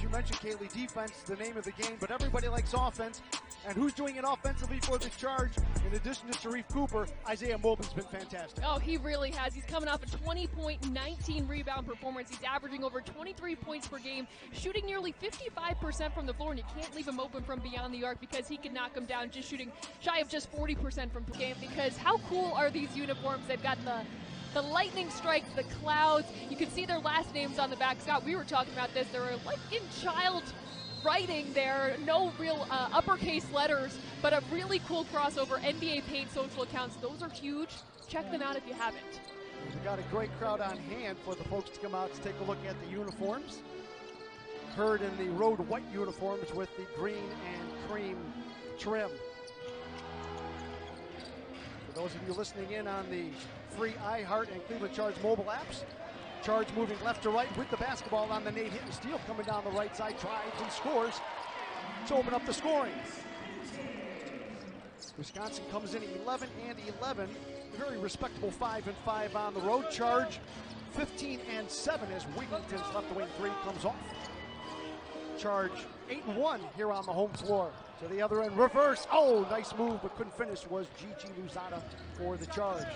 you mentioned, Kaylee, defense, the name of the game, but everybody likes offense. And who's doing it offensively for the Charge? In addition to Sharife Cooper, Isaiah Mobley's been fantastic. Oh, he really has. He's coming off a 20-point, 19-rebound performance. He's averaging over 23 points per game, shooting nearly 55% from the floor, and you can't leave him open from beyond the arc because he can knock him down, just shooting shy of just 40% from the game. Because how cool are these uniforms? They've got the lightning strikes, the clouds. You can see their last names on the back. Scott, we were talking about this. They were like in child writing there, no real uppercase letters, but a really cool crossover. NBA Paint social accounts, those are huge. Check them out if you haven't. We've got a great crowd on hand for the folks to come out to take a look at the uniforms. Herd in the road white uniforms with the green and cream trim. For those of you listening in on the free iHeart and Cleveland Charge mobile apps, Charge moving left to right with the basketball on the Nate Hinton steal, coming down the right side, drives and scores to open up the scoring. Wisconsin comes in 11 and 11, a very respectable 5 and 5 on the road. Charge 15 and 7 as Wigington's left wing three comes off. Charge 8 and 1 here on the home floor. To the other end, reverse. Oh, nice move, but couldn't finish was Gigi Luzada for the Charge.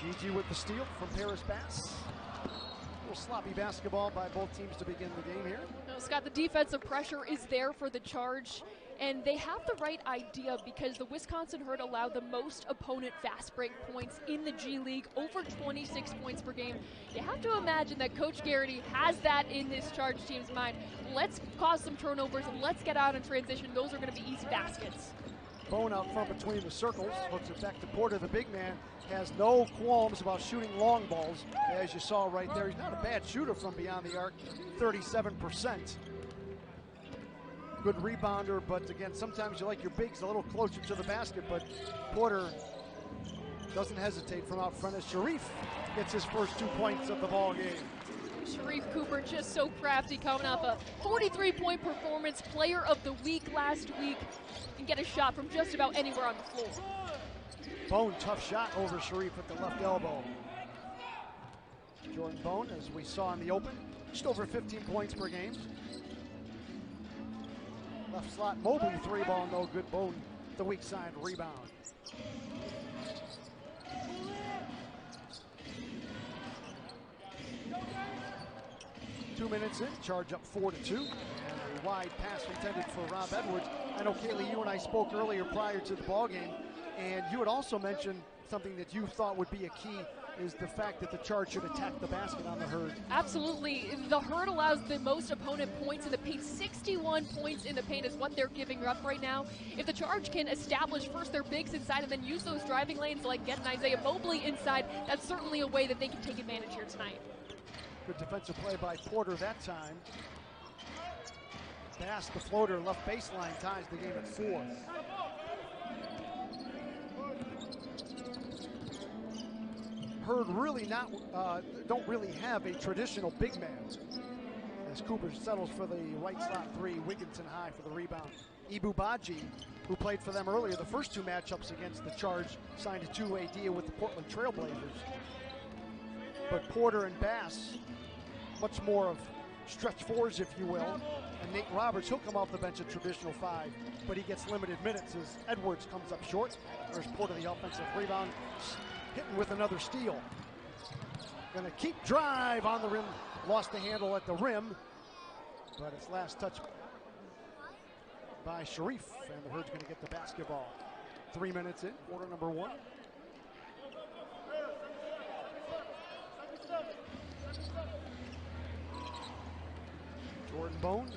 Gigi with the steal from Paris Bass. A little sloppy basketball by both teams to begin the game here. No, Scott, the defensive pressure is there for the Charge, and they have the right idea because the Wisconsin Herd allow the most opponent fast break points in the G League, over 26 points per game. You have to imagine that Coach Garrity has that in this Charge team's mind. Let's cause some turnovers, let's get out in transition. Those are going to be easy baskets. Bone out front between the circles, hooks it back to Porter. The big man has no qualms about shooting long balls, as you saw right there. He's not a bad shooter from beyond the arc, 37%. Good rebounder, but again, sometimes you like your bigs a little closer to the basket, but Porter doesn't hesitate from out front as Sharife gets his first 2 points of the ball game. Sharife Cooper just so crafty, coming off a 43-point performance, player of the week last week, and get a shot from just about anywhere on the floor. Bone, tough shot over Sharife at the left elbow. Jordan Bone, as we saw in the open, just over 15 points per game. Left slot, Mobley three ball, no good. Bone, the weak side rebound. Two minutes in, Charge up 4-2. And a wide pass intended for Rob Edwards. I know, Kaylee, you and I spoke earlier prior to the ball game, and you had also mentioned something that you thought would be a key is the fact that the Charge should attack the basket on the Herd. Absolutely. The Herd allows the most opponent points in the paint. 61 points in the paint is what they're giving up right now. If the Charge can establish first their bigs inside and then use those driving lanes like getting Isaiah Mobley inside, that's certainly a way that they can take advantage here tonight. Good defensive play by Porter that time. Pass the floater, left baseline, ties the game at 4. Herd really don't really have a traditional big man. As Cooper settles for the right slot three, Wigginton high for the rebound. Ibu Baji, who played for them earlier, the first 2 matchups against the Charge, signed a 2-way deal with the Portland Trailblazers. But Porter and Bass, much more of stretch fours, if you will. And Nate Roberts, he'll come off the bench at traditional 5, but he gets limited minutes as Edwards comes up short. There's Porter, the offensive rebound, hitting with another steal. Gonna keep drive on the rim, lost the handle at the rim, but it's last touch by Sharife, and the Herd's gonna get the basketball. 3 minutes in, quarter number 1. Jordan Bone,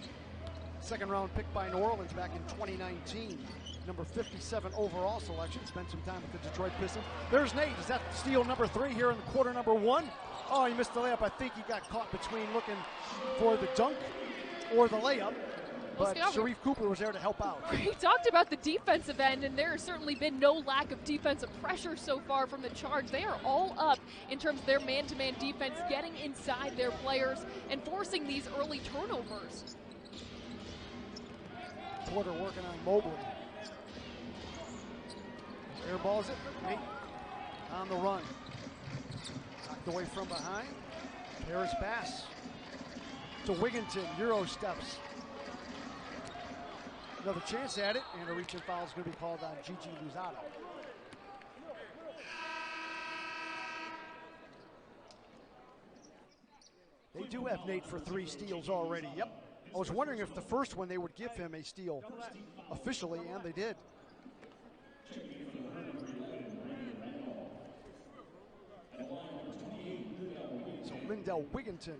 second round pick by New Orleans back in 2019. Number 57 overall selection. Spent some time with the Detroit Pistons. There's Nate. Is that steal number 3 here in the quarter number 1? Oh, he missed the layup. I think he got caught between looking for the dunk or the layup. But Sharife Cooper was there to help out. We talked about the defensive end, and there has certainly been no lack of defensive pressure so far from the Charge. They are all up in terms of their man-to-man defense, getting inside their players and forcing these early turnovers. Porter working on Mobley. Airballs it. Nate on the run. Knocked away from behind. Paris Bass to Wigginton. Euro steps. Another chance at it, and a reach-in foul is going to be called on Gigi Luzada. They do have Nate for 3 steals already. Yep. I was wondering if the first one they would give him a steal officially, and they did. So Lindell Wigginton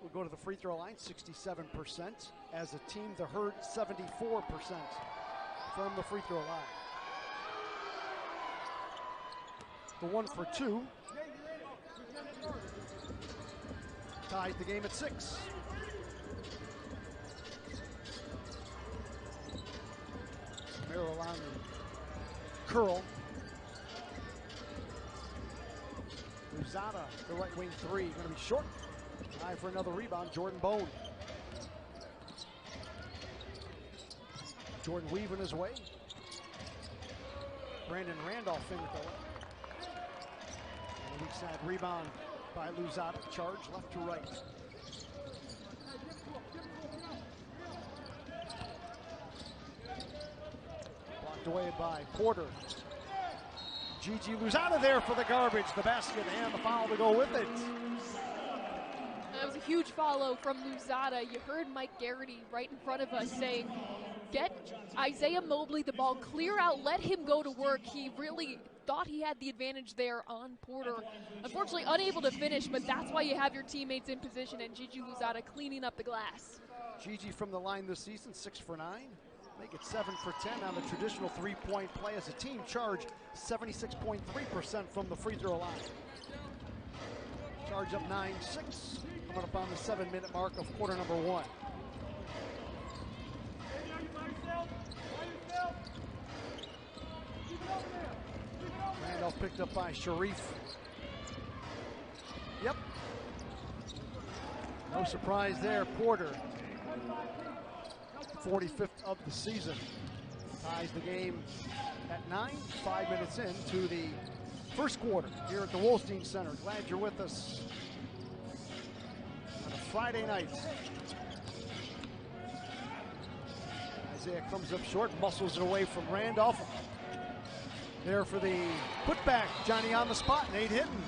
will go to the free throw line, 67%. As a team, the Herd, 74% from the free throw line. The 1 for 2 tied the game at 6. Merrill on the curl. Luzada, the right wing 3, going to be short. High for another rebound, Jordan Bone. Jordan weaving his way. Brandon Randolph in with the weak side rebound by Luzada. Charge left to right. Blocked away by Porter. Gigi Luzada there for the garbage, the basket, and the foul to go with it. That was a huge follow from Luzada. You heard Mike Garrity right in front of us saying, get Isaiah Mobley the ball, clear out, let him go to work. He really thought he had the advantage there on Porter. Unfortunately, unable to finish, but that's why you have your teammates in position, and Gigi Luzada cleaning up the glass. Gigi from the line this season, 6 for 9. Make it 7 for 10 on the traditional three-point play. As a team, Charge 76.3% from the free throw line. Charge up 9-6, coming up on the 7-minute mark of quarter number 1. Randolph picked up by Sharif. Yep. No surprise there, Porter. 45th of the season. Ties the game at 9, 5 minutes into the first quarter here at the Wolstein Center. Glad you're with us on a Friday night. Isaiah comes up short, muscles it away from Randolph. There for the putback, Johnny on the spot, Nate Hinton.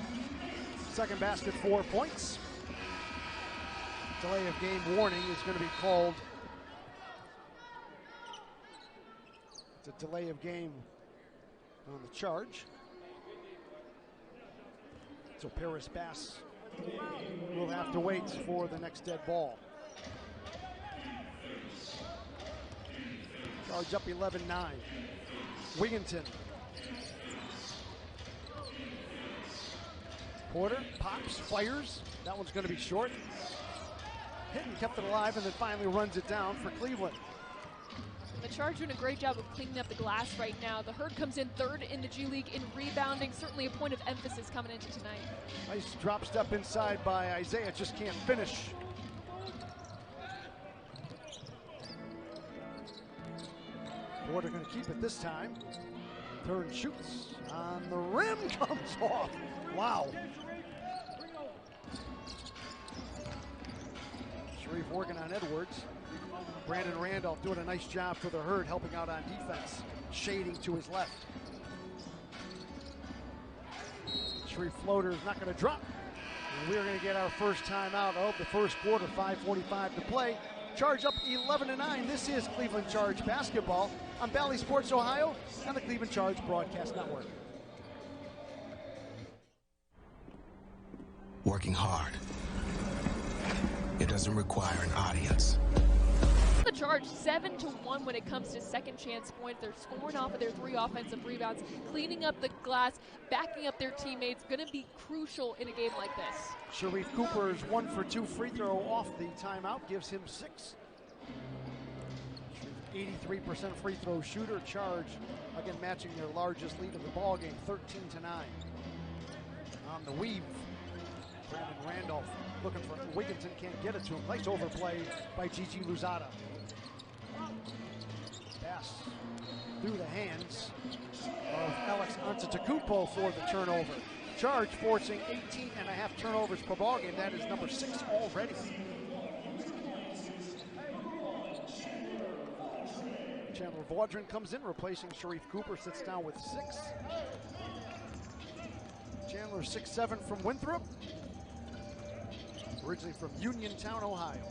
Second basket, 4 points. Delay of game warning is going to be called. It's a delay of game on the Charge. So Paris Bass will have to wait for the next dead ball. Charge up 11-9. Wigginton. Porter pops, fires. That one's going to be short. Hinton kept it alive and then finally runs it down for Cleveland. The Charge doing a great job of cleaning up the glass right now. The Herd comes in 3rd in the G League in rebounding. Certainly a point of emphasis coming into tonight. Nice drop step inside by Isaiah, just can't finish. Porter going to keep it this time. Turn shoots on the rim, comes off. Wow. Sharif working on Edwards. Brandon Randolph doing a nice job for the Herd, helping out on defense, shading to his left. Sharif floater is not going to drop. And we're going to get our first timeout of the first quarter, 5:45 to play. Charge up 11-9. This is Cleveland Charge basketball on Bally Sports Ohio and the Cleveland Charge Broadcast Network. Working hard. It doesn't require an audience. The Charge 7-1 when it comes to second chance points. They're scoring off of their 3 offensive rebounds, cleaning up the glass, backing up their teammates. Going to be crucial in a game like this. Sharif Cooper's 1 for 2 free throw off the timeout gives him 6. 83% free throw shooter. Charge again matching their largest lead of the ball game, 13-9. On the weave, Brandon Randolph looking for Wigginton, can't get it to him. Nice overplay by Gigi Luzada. Pass through the hands of Alex Antetokounmpo for the turnover. Charge forcing 18.5 turnovers per ball game. That is number 6 already. Chandler Vaudrin comes in, replacing Sharif Cooper, sits down with 6. Chandler 6'7" from Winthrop, originally from Uniontown, Ohio.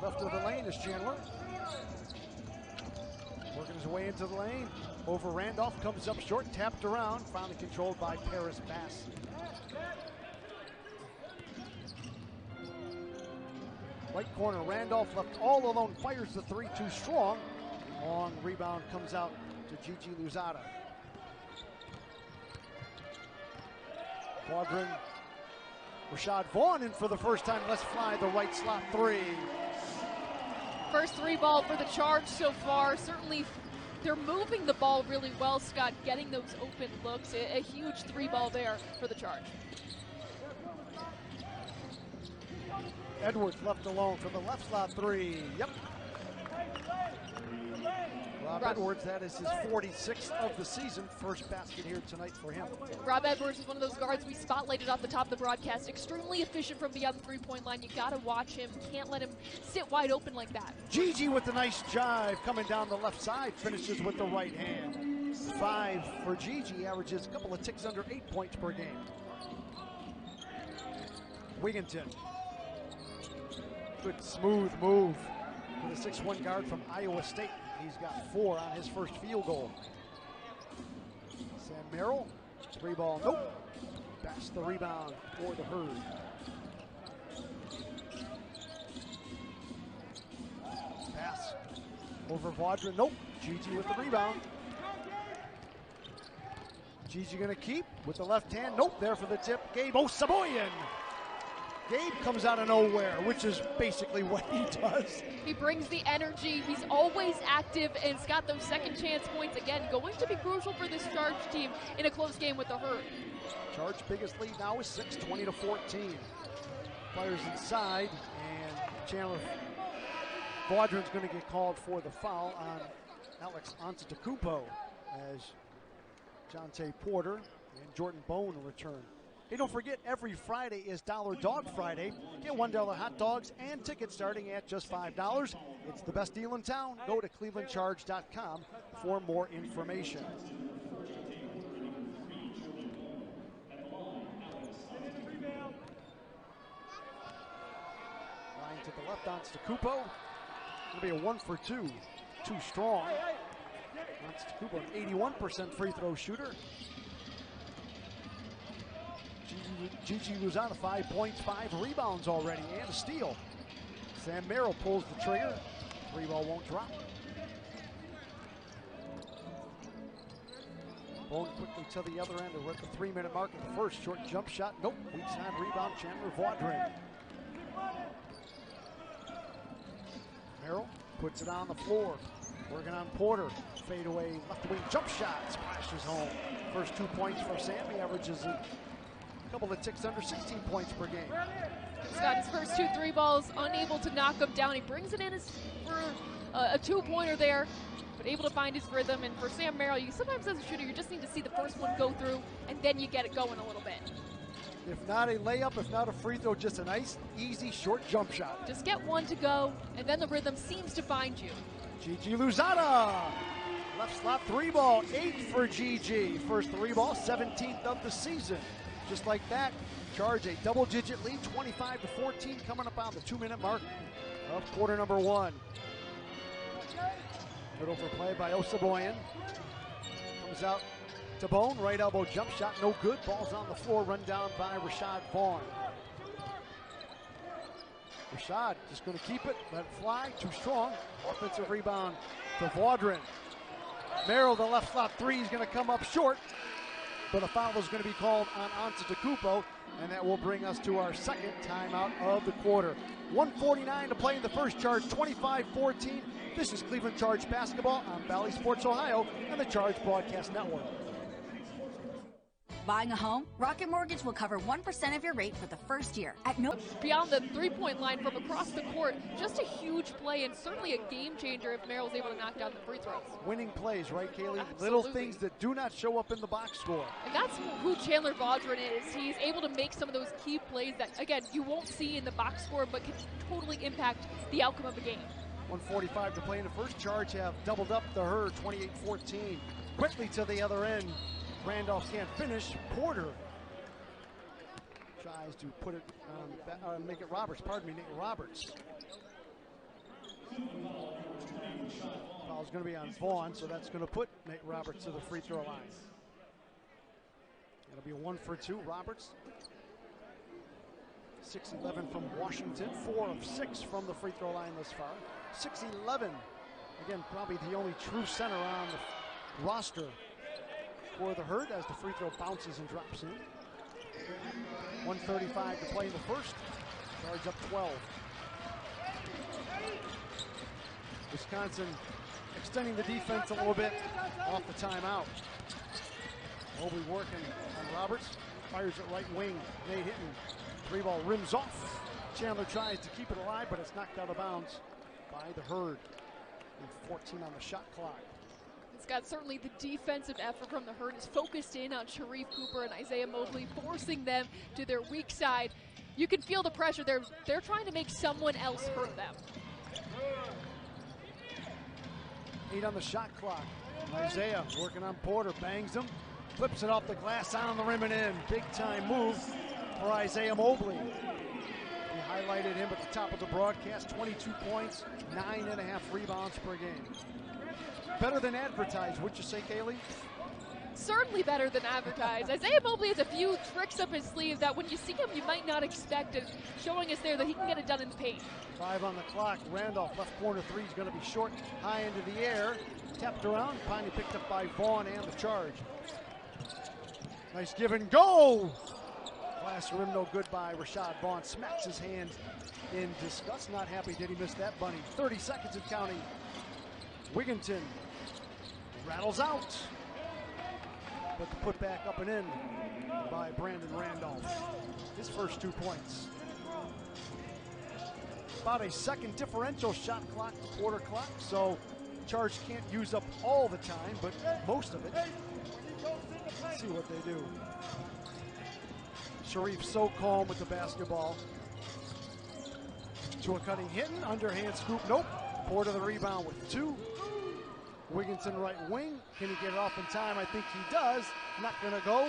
Left of the lane is Chandler. Working his way into the lane. Over Randolph, comes up short, tapped around, finally controlled by Paris Bass. Right corner, Randolph left all alone, fires the 3 too strong. Long rebound comes out to Gigi Luzada. Vaudrin, Rashad Vaughn in for the first time. Let's fly the right slot 3. First 3 ball for the Charge so far. Certainly they're moving the ball really well, Scott, getting those open looks. A huge 3 ball there for the Charge. Edwards left alone for the left slot 3. Yep. Rob Edwards, that is his 46th of the season. First basket here tonight for him. Rob Edwards is one of those guards we spotlighted off the top of the broadcast. Extremely efficient from beyond the three-point line. You got to watch him. Can't let him sit wide open like that. Gigi with the nice jive coming down the left side. Finishes with the right hand. 5 for Gigi. Averages a couple of ticks under 8 points per game. Wigginton. Good smooth move for the 6'1" guard from Iowa State. He's got 4 on his first field goal. Sam Merrill, 3 ball, nope. That's the rebound for the Herd. Pass over Vaudrin, nope. Gigi with the rebound. Gigi gonna keep with the left hand, nope. There for the tip, Gabe Osaboyan. Gabe comes out of nowhere, which is basically what he does. He brings the energy. He's always active, and it's got those second chance points. Again, going to be crucial for this Charge team in a close game with the Herd. Charge biggest lead now is 6, 20-14. Players inside, and Chandler Vaudrin's going to get called for the foul on Alex Antetokounmpo as Jonte Porter and Jordan Bone return. Hey, don't forget, every Friday is Dollar Dog Friday. Get $1 hot dogs and tickets starting at just $5. It's the best deal in town. Go to clevelandcharge.com for more information. Line to the left, Antetokounmpo. Going to be a 1 for 2. Too strong. Antetokounmpo, an 81% free throw shooter. Gigi Luzada, 5 points, 5 rebounds already, and a steal. Sam Merrill pulls the trigger. 3 ball won't drop. Bone quickly to the other end. We're at the 3-minute mark of the first. Short jump shot. Nope. Weak side rebound. Chandler Vaudrin. Merrill puts it on the floor. Working on Porter. Fade away. Left wing jump shot. Splashes home. First 2 points for Sam. He averages a couple of ticks under 16 points per game. Scott, his first 2 3 balls, unable to knock him down. He brings it in for a 2-pointer there, but able to find his rhythm. And for Sam Merrill, you sometimes as a shooter, you just need to see the first one go through, and then you get it going a little bit. If not a layup, if not a free throw, just a nice, easy, short jump shot. Just get one to go, and then the rhythm seems to find you. Gigi Luzada. Left slot 3 ball, 8 for Gigi. First 3 ball, 17th of the season. Just like that, Charge a double-digit lead, 25-14, coming up on the 2-minute mark of quarter number 1. Good over play by Osaboyan. Comes out to Bone, right elbow jump shot, no good. Ball's on the floor, run down by Rashad Vaughn. Rashad just going to keep it, let it fly, too strong. Offensive rebound to Vaudrin. Merrill, the left slot 3 is going to come up short, but a foul is going to be called on Antetokounmpo, and that will bring us to our second timeout of the quarter. 1:49 to play in the first. Charge 25-14. This is Cleveland Charge basketball on Valley Sports Ohio and the Charge Broadcast Network. Buying a home? Rocket Mortgage will cover 1% of your rate for the first year at no... Beyond the three-point line from across the court, just a huge play and certainly a game changer if Merrill's able to knock down the free throws. Winning plays, right, Kaylee? Absolutely. Little things that do not show up in the box score. And that's who Chandler Vaudrin is. He's able to make some of those key plays that, again, you won't see in the box score, but can totally impact the outcome of the game. 1:45 to play in the first. Charge have doubled up the Herd, 28-14. Quickly to the other end. Randolph can't finish. Porter tries to put it on, make it Roberts. Pardon me, Nate Roberts. Foul's going to be on Vaughn, so that's going to put Nate Roberts to the free throw line. It'll be a 1 for 2. Roberts, 6-11 from Washington, 4 of 6 from the free throw line thus far. 6-11. Again, probably the only true center on the roster for the Herd as the free throw bounces and drops in. 1:35 to play in the first. Charge up 12. Wisconsin extending the defense a little bit off the timeout. Mobley working on Roberts. Fires it right wing. Nate Hinton. 3-ball rims off. Chandler tries to keep it alive, but it's knocked out of bounds by the Herd. And 14 on the shot clock. Scott, certainly the defensive effort from the Herd is focused in on Sharife Cooper and Isaiah Mobley, forcing them to their weak side. You can feel the pressure. They're trying to make someone else hurt them. 8 on the shot clock. Isaiah working on Porter, bangs him, flips it off the glass, on the rim and in. Big time move for Isaiah Mobley. We highlighted him at the top of the broadcast. 22 points, 9.5 rebounds per game. Better than advertised, would you say, Kaylee? Certainly better than advertised. Isaiah Mobley has a few tricks up his sleeve that when you see him, you might not expect it. Showing us there that he can get it done in the paint. 5 on the clock. Randolph, left corner three is going to be short, high into the air. Tapped around, finally picked up by Vaughn and the charge. Nice give and go. Glass rim no good by Rashad Vaughn. Smacks his hand in disgust. Not happy did he miss that bunny. 30 seconds and counting. Wigginton rattles out. But the put back up and in by Brandon Randolph. His first 2 points. About a second differential shot clock to quarter clock, so Charge can't use up all the time, but most of it. Let's see what they do. Sharife so calm with the basketball. To a cutting Hinton, underhand scoop, nope. Porter the rebound with 2. Wigginton right wing. Can he get it off in time? I think he does. Not going to go.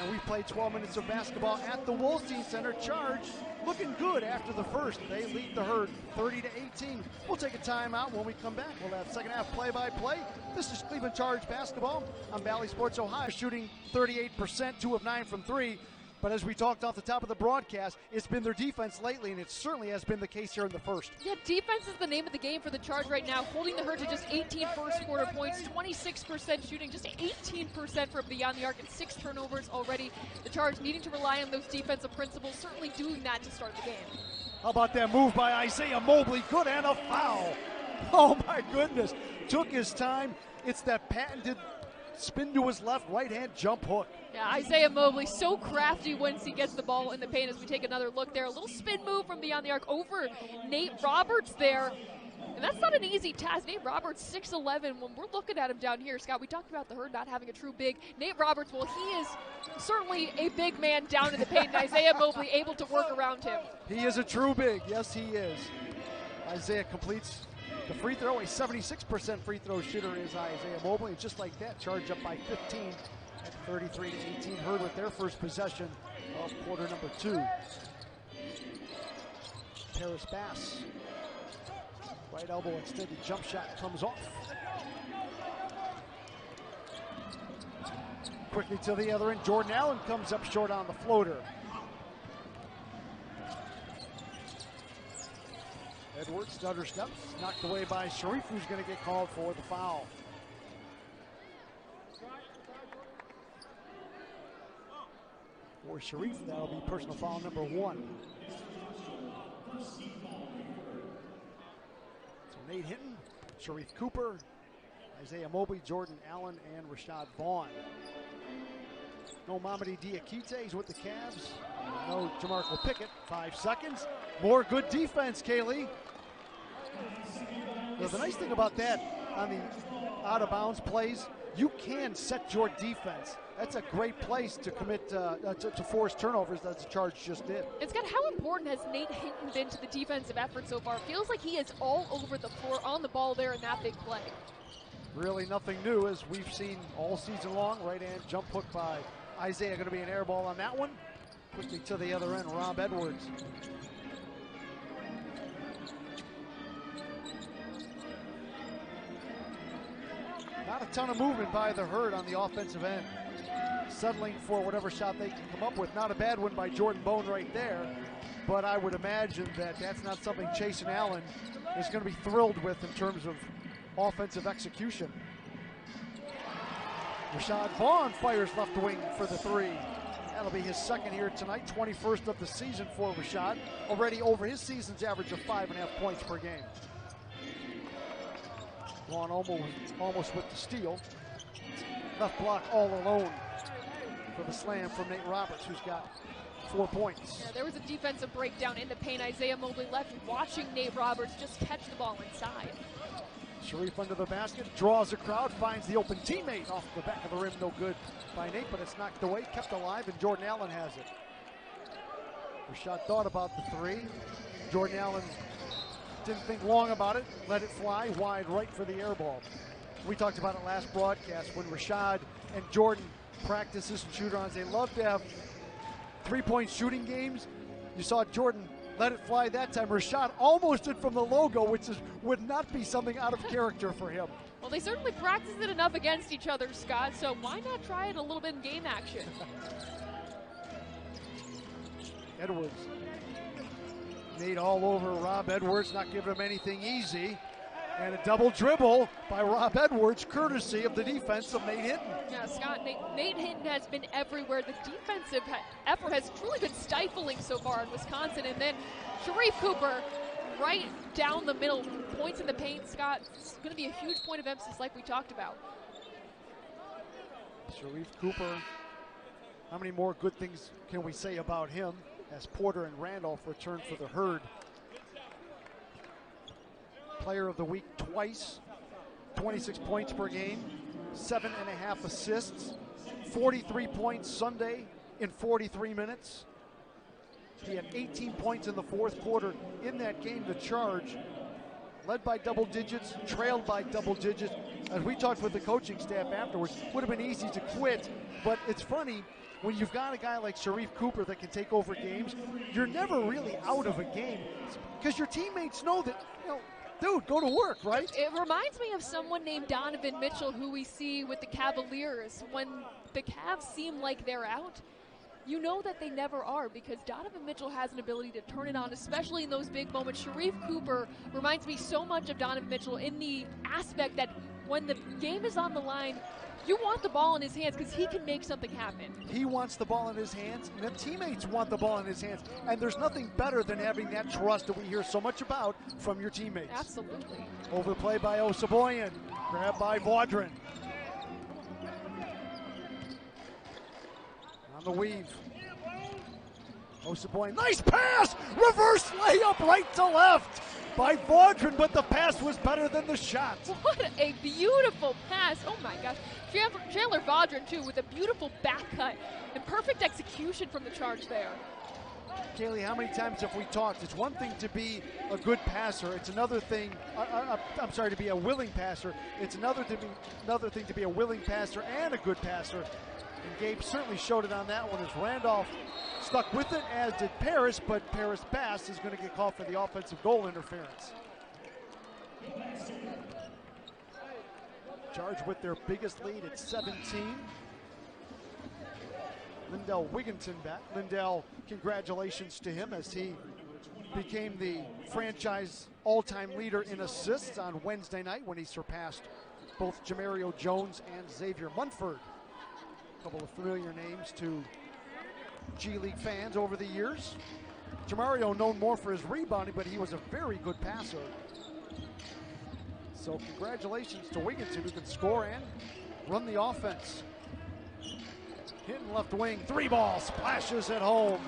And we played 12 minutes of basketball at the Wolstein Center. Charge looking good after the first. They lead the Herd 30-18. We'll take a timeout. When we come back, we'll have second half play-by-play. This is Cleveland Charge basketball on Valley Sports Ohio. Shooting 38%, 2 of 9 from 3. But as we talked off the top of the broadcast, it's been their defense lately, and it certainly has been the case here in the first. Yeah, defense is the name of the game for the Charge right now, holding the Herd to just 18 first quarter points, 26% shooting, just 18% from beyond the arc, and 6 turnovers already. The Charge needing to rely on those defensive principles, certainly doing that to start the game. How about that move by Isaiah Mobley? Good, and a foul. Oh my goodness. Took his time. It's that patented spin to his left, right hand jump hook. Yeah, Isaiah Mobley so crafty once he gets the ball in the paint. As we take another look there, a little spin move from beyond the arc over Nate Roberts there. And that's not an easy task. Nate Roberts, 6'11". When we're looking at him down here, Scott, we talked about the Herd not having a true big. Nate Roberts, well, he is certainly a big man down in the paint, and Isaiah Mobley able to work around him. He is a true big. Yes, he is. Isaiah completes the free throw. A 76% free throw shooter is Isaiah Mobley. And just like that, Charge up by 15 at 33-18. Herd with their first possession of quarter number 2. Paris Bass. Right elbow extended jump shot comes off. Quickly to the other end. Jordan Allen comes up short on the floater. Edwards stutter steps, knocked away by Sharife, who's going to get called for the foul. For Sharife, that'll be personal foul number 1. So Nate Hinton, Sharife Cooper, Isaiah Mobley, Jordan Allen, and Rashad Vaughn. No Mamadi Diakite, he's with the Cavs. No Jamarco Pickett, 5 seconds. More good defense, Kaylee. Now, the nice thing about that on the out-of-bounds plays, you can set your defense. That's a great place to commit, to force turnovers, as the Charge just did. And Scott, how important has Nate Hinton been to the defensive effort so far? Feels like he is all over the floor, on the ball there in that big play. Really nothing new, as we've seen all season long. Right hand jump hook by Isaiah, going to be an air ball on that one. Quickly to the other end, Rob Edwards. Not a ton of movement by the Herd on the offensive end. Settling for whatever shot they can come up with. Not a bad one by Jordan Bone right there, but I would imagine that that's not something Chasen Allen is going to be thrilled with in terms of offensive execution. Rashad Vaughn fires left wing for the three. That'll be his second here tonight, 21st of the season for Rashad. Already over his season's average of 5.5 points per game. Vaughn almost with the steal. Left block all alone for the slam from Nate Roberts, who's got 4 points. Yeah, there was a defensive breakdown in the paint. Isaiah Mobley left watching Nate Roberts just catch the ball inside. Sharif under the basket, draws the crowd, finds the open teammate off the back of the rim. No good by Nate, but it's knocked away, kept alive, and Jordan Allen has it. Rashad thought about the three. Jordan Allen didn't think long about it, let it fly wide right for the air ball. We talked about it last broadcast when Rashad and Jordan practice and shoot-ons. They love to have three-point shooting games. You saw Jordan let it fly that time. Rashad almost did from the logo, which would not be something out of character for him. Well, they certainly practiced it enough against each other, Scott, so why not try it a little bit in game action? Edwards. Nate all over Rob Edwards, not giving him anything easy. And a double dribble by Rob Edwards, courtesy of the defense of Nate Hinton. Yeah, Scott, Nate Hinton has been everywhere. The defensive effort has truly been stifling so far in Wisconsin. And then Sharif Cooper right down the middle, points in the paint. Scott, it's going to be a huge point of emphasis like we talked about. Sharif Cooper, how many more good things can we say about him as Porter and Randolph return for the Herd? Player of the week twice, 26 points per game, 7.5 assists, 43 points Sunday in 43 minutes. He had 18 points in the fourth quarter in that game. The Charge led by double digits, trailed by double digits. As we talked with the coaching staff afterwards, would have been easy to quit, but it's funny, when you've got a guy like Sharif Cooper that can take over games, you're never really out of a game because your teammates know that, dude, go to work, right? It reminds me of someone named Donovan Mitchell, who we see with the Cavaliers. When the Cavs seem like they're out, you know that they never are, because Donovan Mitchell has an ability to turn it on, especially in those big moments. Sharif Cooper reminds me so much of Donovan Mitchell in the aspect that when the game is on the line, you want the ball in his hands because he can make something happen. He wants the ball in his hands, and the teammates want the ball in his hands. And there's nothing better than having that trust that we hear so much about from your teammates. Absolutely. Overplay by Osaboyan. Grab by Vaudrin. On the weave. Osaboyan, nice pass! Reverse layup right to left by Vaudrin, but the pass was better than the shot. What a beautiful pass. Oh my gosh. Chandler Vaudrin too, with a beautiful back cut and perfect execution from the Charge there. Kaylee, how many times have we talked? It's one thing to be a good passer. It's another thing, to be a willing passer. It's another thing to be a willing passer and a good passer. And Gabe certainly showed it on that one as Randolph stuck with it, as did Paris, but Paris Bass is going to get called for the offensive goal interference. Charge with their biggest lead at 17. Lindell Wigginton back. Lindell, congratulations to him as he became the franchise all-time leader in assists on Wednesday night when he surpassed both Jamario Jones and Xavier Munford. A couple of familiar names to G League fans over the years. Jamario known more for his rebounding, but he was a very good passer. So congratulations to Wigginton, who can score and run the offense. Hinton left wing, three ball, splashes at home.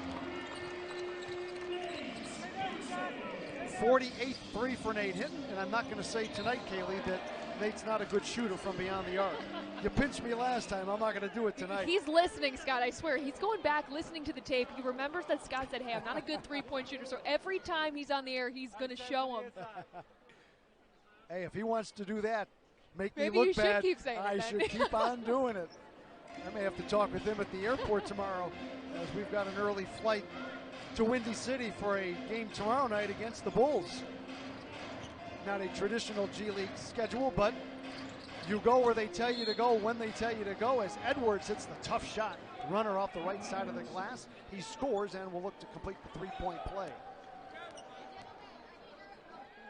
48th three for Nate Hinton, and I'm not going to say tonight, Kaylee, that Nate's not a good shooter from beyond the arc. You pinched me last time. I'm not going to do it tonight. He's listening, Scott. I swear. He's going back, listening to the tape. He remembers that Scott said, hey, I'm not a good three-point shooter. So every time he's on the air, he's going to show him. Hey, if he wants to do that, make Maybe me look you should bad, keep saying I it should then. keep on doing it. I may have to talk with him at the airport tomorrow, as we've got an early flight to Windy City for a game tomorrow night against the Bulls. Not a traditional G League schedule, but you go where they tell you to go when they tell you to go, as Edwards hits the tough shot. Runner off the right side of the glass. He scores and will look to complete the three-point play.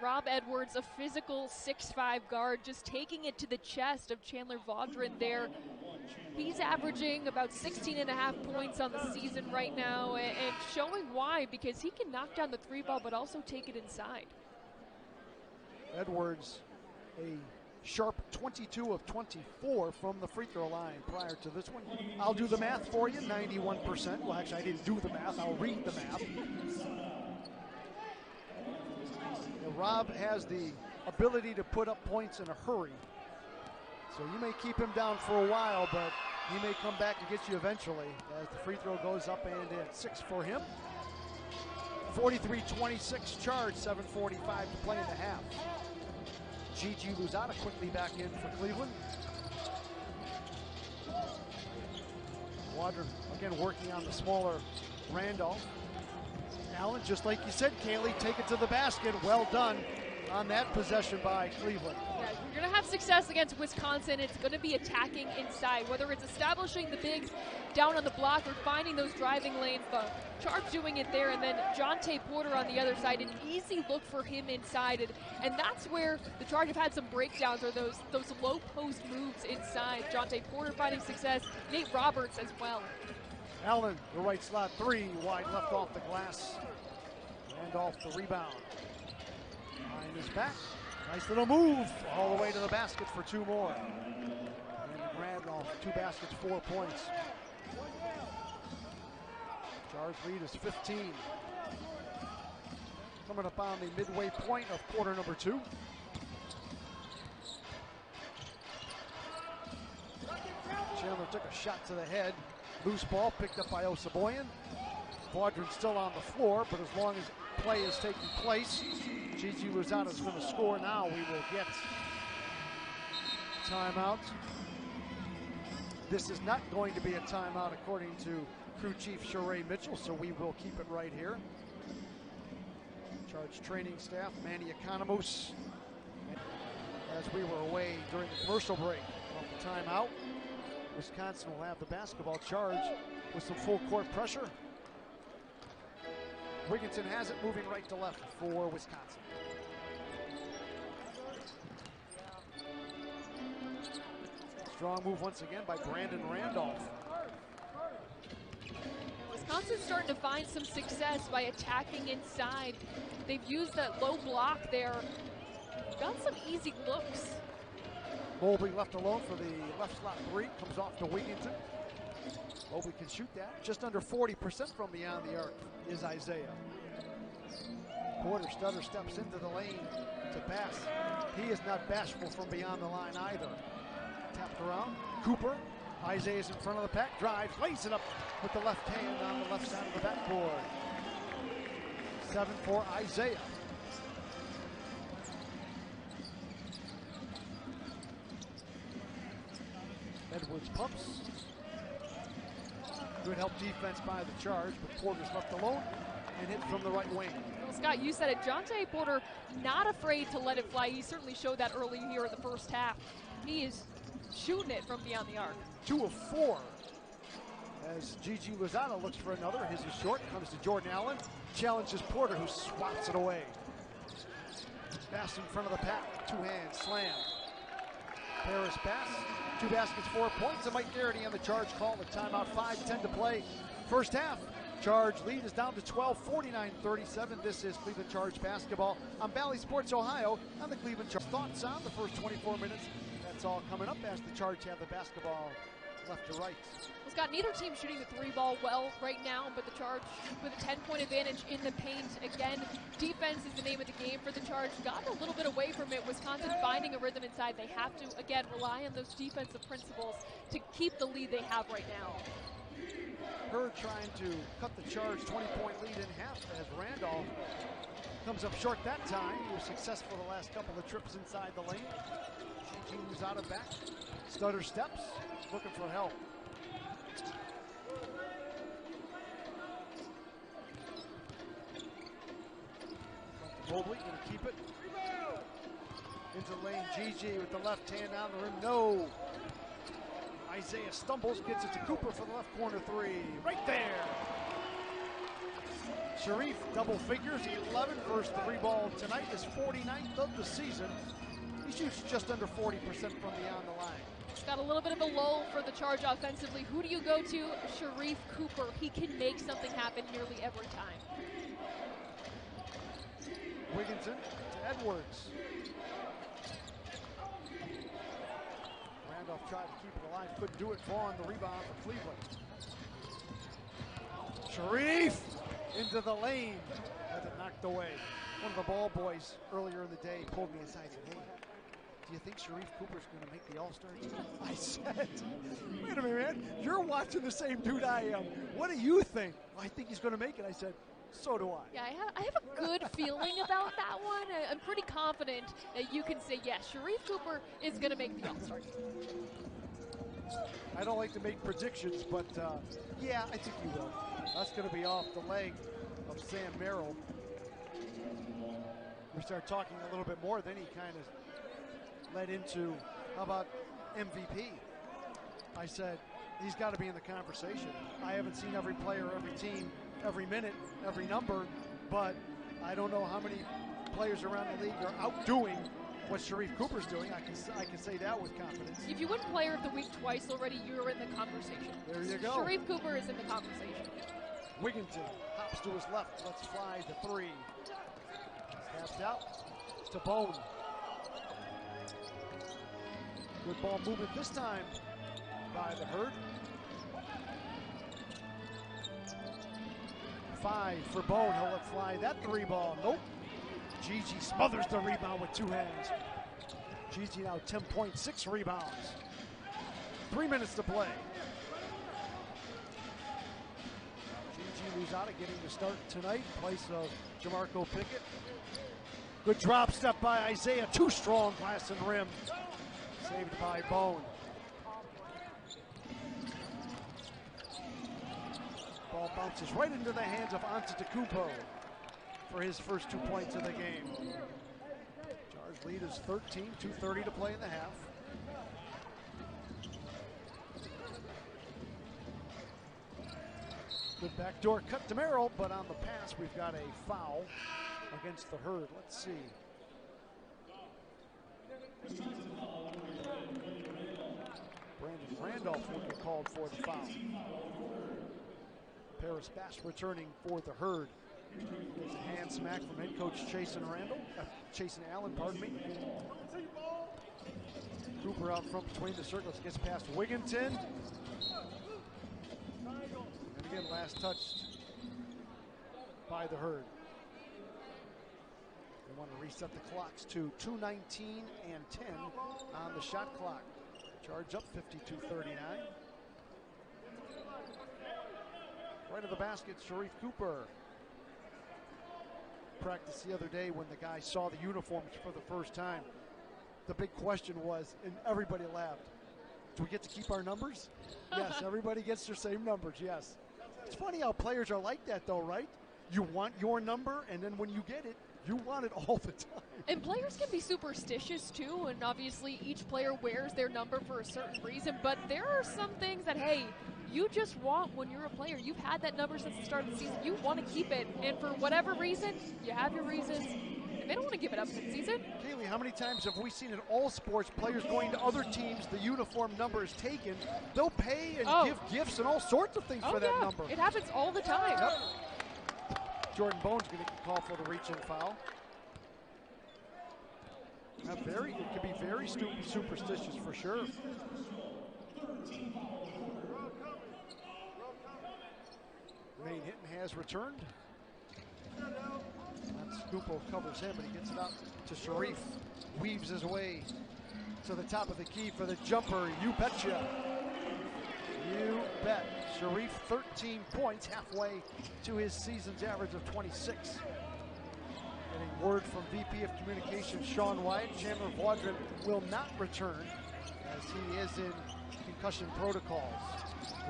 Rob Edwards, a physical 6'5" guard, just taking it to the chest of Chandler Vaudrin there. He's averaging about 16.5 points on the season right now, and showing why, because he can knock down the three ball but also take it inside. Edwards, a sharp 22 of 24 from the free throw line prior to this one. I'll do the math for you, 91%. Well, actually, I didn't do the math. I'll read the math. Rob has the ability to put up points in a hurry. So you may keep him down for a while, but he may come back and get you eventually as the free throw goes up and in. 6 for him. 43-26 charge, 7:45 to play in the half. Gigi Luzada quickly back in for Cleveland. Vaudrin again working on the smaller Randolph. Allen, just like you said, Kaylee, take it to the basket. Well done on that possession by Cleveland. Yeah, you're going to have success against Wisconsin. It's going to be attacking inside, whether it's establishing the bigs down on the block or finding those driving lanes. But Charge doing it there, and then Jonte Porter on the other side. An easy look for him inside, and that's where the Charge have had some breakdowns, or those low post moves inside. Jonte Porter finding success. Nate Roberts as well. Allen, the right slot three, wide left off the glass. Randolph the rebound. Behind his back. Nice little move all the way to the basket for 2 more. And Randolph, 2 baskets, 4 points. Charge lead is 15. Coming up on the midway point of quarter number 2. Chandler took a shot to the head. Loose ball picked up by Osaboyan. Vaudrin still on the floor, but as long as play is taking place, Gigi Luzada is going to score now. We will get timeout. This is not going to be a timeout according to crew chief Sheree Mitchell, so we will keep it right here. Charge training staff, Manny Economos, as we were away during the commercial break. Off the timeout, Wisconsin will have the basketball. Charge with some full court pressure. Wigginton has it, moving right to left for Wisconsin. Strong move once again by Brandon Randolph. Wisconsin's starting to find some success by attacking inside. They've used that low block there. Got some easy looks. Mobley left alone for the left slot three. Comes off to Wigginton. Mobley can shoot that. Just under 40% from beyond the arc is Isaiah. Porter stutter steps into the lane to pass. He is not bashful from beyond the line either. Tapped around. Cooper. Isaiah's in front of the pack. Drives. Lays it up with the left hand on the left side of the backboard. 7 for Isaiah. Edwards pumps. Good help defense by the Charge, but Porter's left alone and hit from the right wing. Well, Scott, you said it. Jonte Porter not afraid to let it fly. He certainly showed that early here in the first half. He is shooting it from beyond the arc. 2 of 4. As Gigi Lozano looks for another. His is short. Comes to Jordan Allen. Challenges Porter, who swats it away. Pass in front of the pack. Two-hand slam. Paris pass. 2 baskets, 4 points. And Mike Garrity on the Charge call. The timeout. 5:10 to play. First half. Charge lead is down to 12, 49-37. This is Cleveland Charge basketball on Bally Sports Ohio on the Cleveland Charge. Thoughts on the first 24 minutes? That's all coming up as the Charge have the basketball left to right. Well, Scott, neither team shooting the three ball well right now, but the Charge with a 10-point advantage in the paint. Again, defense is the name of the game for the Charge. Gotten a little bit away from it. Wisconsin finding a rhythm inside. They have to, again, rely on those defensive principles to keep the lead they have right now. Hurd trying to cut the Charge 20-point lead in half as Randolph comes up short that time. He was successful the last couple of trips inside the lane. Gigi moves out of back. Stutter steps, looking for help. Mobley going to keep it. Into the lane, Gigi with the left hand on the rim. No. Isaiah stumbles, gets it to Cooper for the left corner three. Right there. Sharif double figures, 11 first three ball tonight, his 49th of the season. He shoots just under 40% from beyond the line. It's got a little bit of a lull for the Charge offensively. Who do you go to? Sharif Cooper. He can make something happen nearly every time. Wigginton to Edwards. Randolph tried to keep it alive, couldn't do it. Vaughn the rebound for Cleveland. Sharif into the lane. Had it knocked away. One of the ball boys earlier in the day pulled me aside and said, hey, do you think Sharif Cooper's going to make the All-Star team? I said, wait a minute, man. You're watching the same dude I am. What do you think? I think he's going to make it. I said, so do I. Yeah, I have a good feeling about that one. I'm pretty confident that you can say, yes, Sharif Cooper is going to make the All-Star team. I don't like to make predictions, but yeah, I think you will. That's going to be off the leg of Sam Merrill. We start talking a little bit more, then he kind of led into, how about MVP? I said, he's got to be in the conversation. I haven't seen every player, every team, every minute, every number, but I don't know how many players around the league are outdoing what Sharif Cooper's doing. I can say that with confidence. If you win Player of the Week twice already, you're in the conversation. There you go. Sharif Cooper is in the conversation. Wigginton hops to his left, lets fly the three. Tapped out to Bone. Good ball movement this time by the Herd. 5 for Bone. He'll let fly that three ball. Nope. Gigi smothers the rebound with two hands. Gigi now 10.6 rebounds. 3 minutes to play. Gigi Luzada getting the start tonight in place of Jamarco Pickett. Good drop step by Isaiah. Too strong, glass and rim. Saved by Bone. Ball bounces right into the hands of Antetokounmpo for his first 2 points of the game. Charge lead is 13, 2:30 to play in the half. Good backdoor cut to Merrill, but on the pass we've got a foul against the Herd. Let's see. Brandon Randolph will get called for the foul. Paris Bass returning for the Herd. There's a hand smack from head coach Chasen Allen, pardon me. Cooper out front between the circles, gets past Wigginton. And again, last touched by the Herd. They want to reset the clocks to 2:19 and 10 on the shot clock. Charge up 52-39. Right of the basket, Sharif Cooper. Practice the other day when the guy saw the uniforms for the first time. The big question was, and everybody laughed, do we get to keep our numbers? Yes, everybody gets their same numbers, yes. It's funny how players are like that though, right? You want your number, and then when you get it, you want it all the time. And players can be superstitious too, and obviously each player wears their number for a certain reason, but there are some things that, hey, you just want when you're a player. You've had that number since the start of the season. You want to keep it, and for whatever reason, you have your reasons, and they don't want to give it up mid-season. Kaylee, how many times have we seen in all sports players going to other teams, the uniform number is taken, they'll pay and give gifts and all sorts of things for that number. It happens all the time. Yep. Jordan Bone's going to get called for the reach-in foul. It can be very superstitious for sure. Jermaine Hinton has returned. Scupo covers him, but he gets it out to Sharif. Weaves his way to the top of the key for the jumper. You betcha. You bet. Sharif, 13 points, halfway to his season's average of 26. Getting word from VP of Communications Sean White, Chandler Vaudrin will not return as he is in concussion protocols.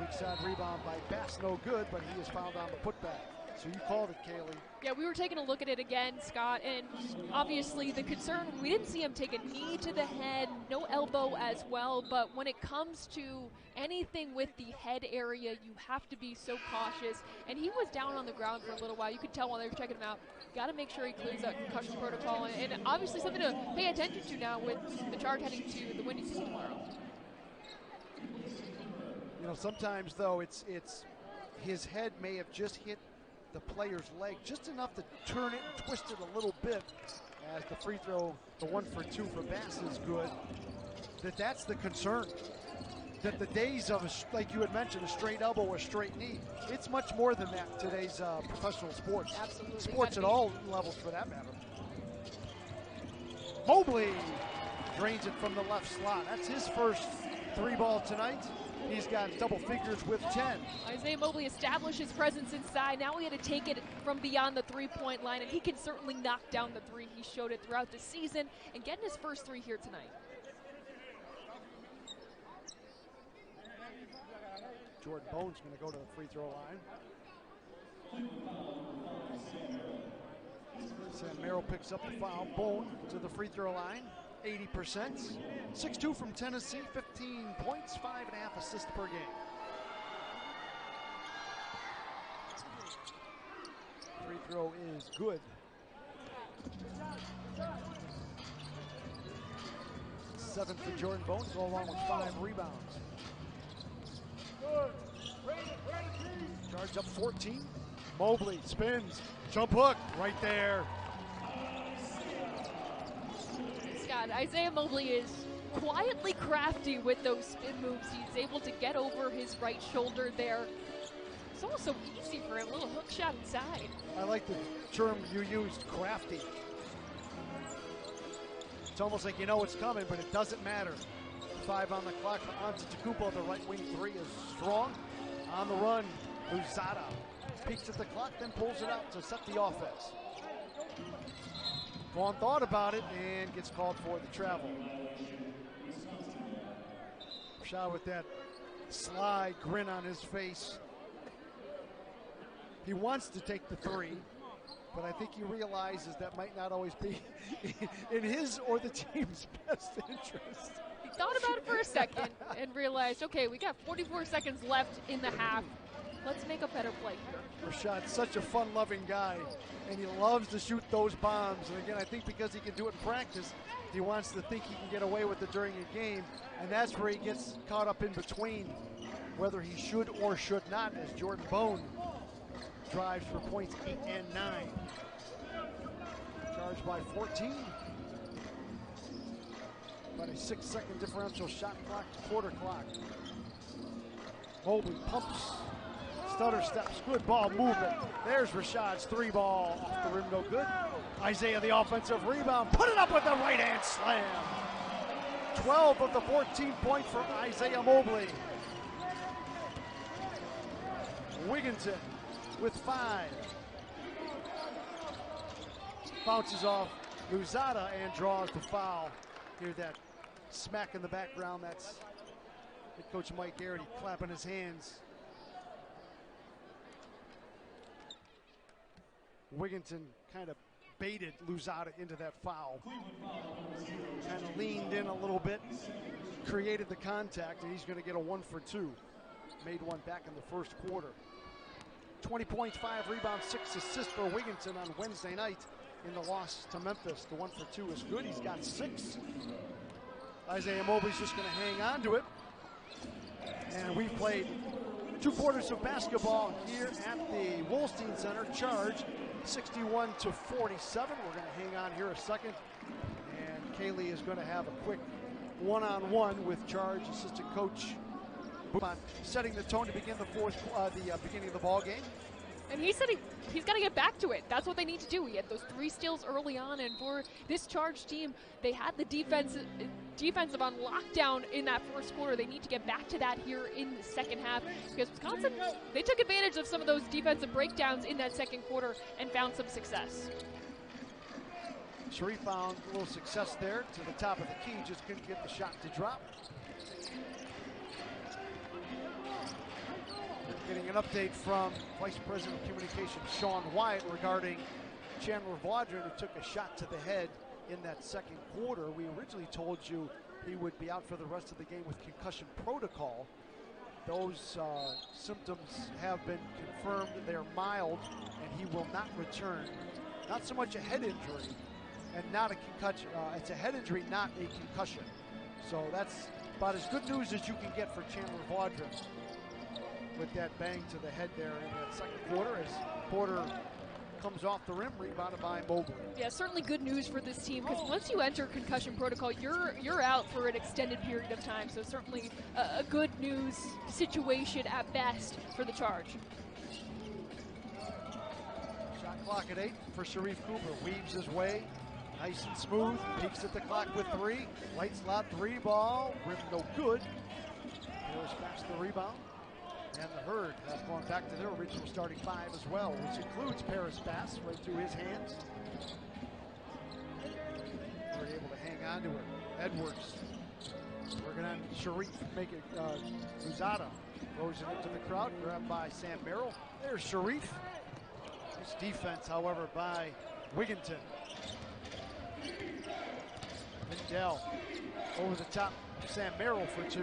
Weak side rebound by Bass, no good, but he is fouled on the putback. So you called it, Kaylee. Yeah, we were taking a look at it again, Scott, and obviously the concern, we didn't see him take a knee to the head, no elbow as well, but when it comes to anything with the head area, you have to be so cautious, and he was down on the ground for a little while. You could tell while they were checking him out. Got to make sure he clears that concussion protocol, and obviously something to pay attention to now with the Charge heading to the Windy City tomorrow. You know, sometimes, though, it's his head may have just hit the player's leg just enough to turn it and twist it a little bit as the free throw, the 1 for 2 for Bass is good. That's the concern. That the days of, like you had mentioned, a straight elbow or straight knee, it's much more than that today's professional sports. Absolutely. Sports at all levels for that matter. Mobley drains it from the left slot. That's his first 3-ball tonight. He's got double figures with 10. Isaiah Mobley established his presence inside. Now he had to take it from beyond the three-point line, and he can certainly knock down the three. He showed it throughout the season and getting his first 3 here tonight. Jordan Bone's going to go to the free throw line. Sam Merrill picks up the foul. Bone to the free throw line. 80%. 6-2 from Tennessee, 15 points, 5.5 assists per game. Free throw is good. 7 for Jordan Bone, go along with 5 rebounds. Charge up 14. Mobley spins, jump hook, right there. Scott, Isaiah Mobley is quietly crafty with those spin moves. He's able to get over his right shoulder there. It's almost so easy for him, a little hook shot inside. I like the term you used, crafty. It's almost like you know it's coming, but it doesn't matter. 5 on the clock for Antetokounmpo. The right wing 3 is strong. On the run, Louzada peeks at the clock, then pulls it out to set the offense. Vaughn thought about it and gets called for the travel. Shaw with that sly grin on his face. He wants to take the 3, but I think he realizes that might not always be in his or the team's best interest. He thought about it for a second and realized, okay, we got 44 seconds left in the half. Let's make a better play here. Rashad's such a fun-loving guy, and he loves to shoot those bombs. And again, I think because he can do it in practice, he wants to think he can get away with it during a game, and that's where he gets caught up in between, whether he should or should not, as Jordan Bone drives for points 8 and 9. Charged by 14. About a 6-second differential shot clock to quarter clock. Mobley pumps. Stutter steps, good ball movement. There's Rashad's 3-ball off the rim, no good. Isaiah, the offensive rebound, put it up with the right hand slam. 12 of the 14 points for Isaiah Mobley. Wigginton with 5. Bounces off Louzada and draws the foul. Hear that smack in the background. That's head coach Mike Garrity clapping his hands. Wigginton kind of baited Louzada into that foul. Kind of leaned in a little bit, created the contact, and he's going to get a 1 for 2. Made one back in the first quarter. 20 points, 5 rebounds, 6 assists for Wigginton on Wednesday night in the loss to Memphis. The 1 for 2 is good. He's got 6. Isaiah Mobley's just going to hang on to it. And we've played 2 quarters of basketball here at the Wolstein Center. Charge 61-47. We're going to hang on here a second. And Kaylee is going to have a quick one-on-one with Charge assistant coach Buffon, setting the tone to begin the beginning of the ball game. And he said he's got to get back to it. That's what they need to do. He had those 3 steals early on, and for this Charge team, they had the defensive on lockdown in that first quarter. They need to get back to that here in the second half, because Wisconsin, they took advantage of some of those defensive breakdowns in that second quarter and found some success. Sharif found a little success there to the top of the key, just couldn't get the shot to drop. Getting an update from Vice President of Communications Sean Wyatt regarding Chandler Vaudrin, who took a shot to the head in that second quarter. We originally told you he would be out for the rest of the game with concussion protocol. Those symptoms have been confirmed. They're mild, and he will not return. Not so much a head injury and not a concussion. It's a head injury, not a concussion. So that's about as good news as you can get for Chandler Vaudrin, with that bang to the head there in that second quarter as Porter comes off the rim, rebounded by Mobley. Yeah, certainly good news for this team, because once you enter concussion protocol, you're out for an extended period of time. So certainly a good news situation at best for the Charge. Shot clock at 8 for Sharif Cooper. Weaves his way, nice and smooth. Peeks at the clock with 3. Light slot 3 ball. Rim no good. Harris backs the rebound. And the Herd have gone back to their original starting 5 as well, which includes Paris Bass right through his hands. They're able to hang on to it. Edwards working on Sharif, make it Luzada. Throws it into the crowd, grabbed by Sam Merrill. There's Sharif. Nice defense, however, by Wigginton. Mindell over the top, Sam Merrill for 2.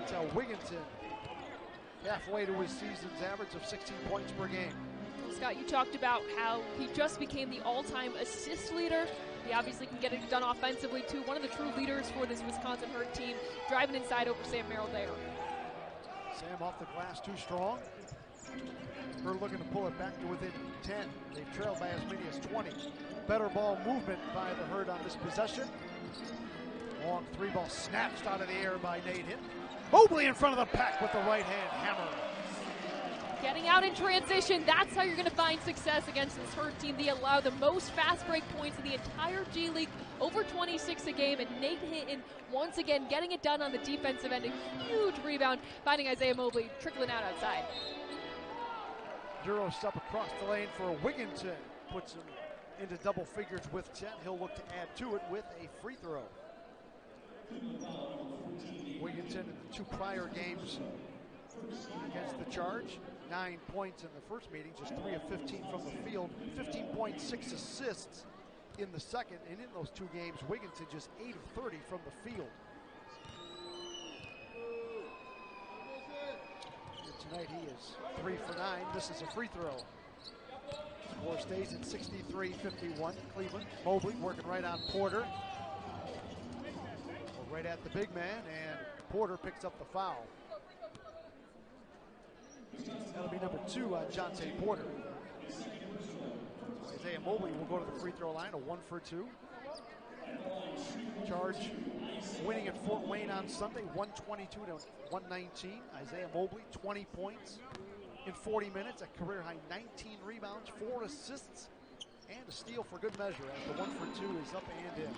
Until Wigginton halfway to his season's average of 16 points per game. Scott, you talked about how he just became the all-time assist leader. He obviously can get it done offensively too. One of the true leaders for this Wisconsin Herd team, driving inside over Sam Merrill there. Sam off the glass too strong. Herd looking to pull it back to within 10. They've trailed by as many as 20. Better ball movement by the Herd on this possession. Long 3 ball snatched out of the air by Nate Hinton. Mobley in front of the pack with the right hand hammer. Getting out in transition, that's how you're going to find success against this Herd team. They allow the most fast break points in the entire G League, over 26 a game, and Nate Hinton once again getting it done on the defensive end. A huge rebound, finding Isaiah Mobley trickling out outside. Euro step across the lane for Wigginton. Puts him into double figures with 10. He'll look to add to it with a free throw. Wigginton in the 2 prior games against the Charge, 9 points in the first meeting, just 3 of 15 from the field, 15.6 assists in the second, and in those 2 games, Wigginton just 8 of 30 from the field. And tonight he is 3 for 9, misses a free throw. Score stays at 63-51, Cleveland. Mobley working right on Porter. Right at the big man, and Porter picks up the foul. That'll be number 2 on Jonte Porter. Isaiah Mobley will go to the free throw line, a 1 for 2. Charge winning at Fort Wayne on Sunday, 122 to 119. Isaiah Mobley, 20 points in 40 minutes, a career high 19 rebounds, 4 assists, and a steal for good measure as the 1 for 2 is up and in.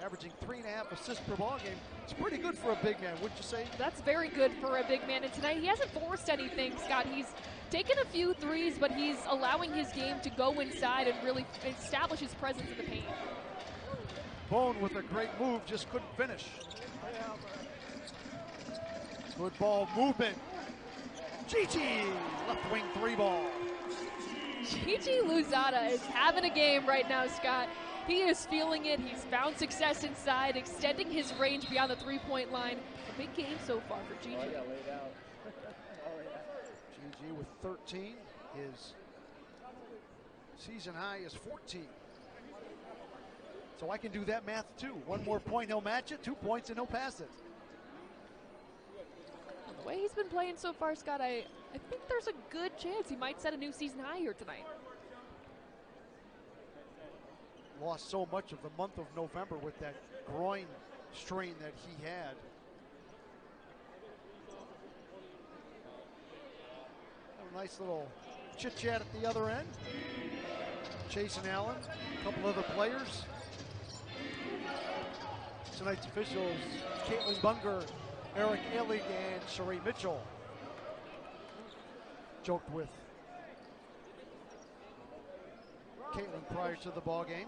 Averaging 3.5 assists per ball game. It's pretty good for a big man, wouldn't you say? That's very good for a big man. And tonight he hasn't forced anything, Scott. He's taken a few threes, but he's allowing his game to go inside and really establish his presence in the paint. Bone with a great move, just couldn't finish. Good ball movement. Gigi, left wing 3 ball. Gigi Luzada is having a game right now, Scott. He is feeling it. He's found success inside, extending his range beyond the 3-point line. A big game so far for Gigi. Gigi with 13. His season high is 14. So I can do that math too. 1 more point, he'll match it. 2 points, and he'll pass it. The way he's been playing so far, Scott, I think there's a good chance he might set a new season high here tonight. Lost so much of the month of November with that groin strain that he had. nice little chit-chat at the other end. Chase and Allen, a couple other players. Tonight's officials, Caitlin Bunger, Eric Illig, and Sheree Mitchell. Joked with Caitlin prior to the ball game.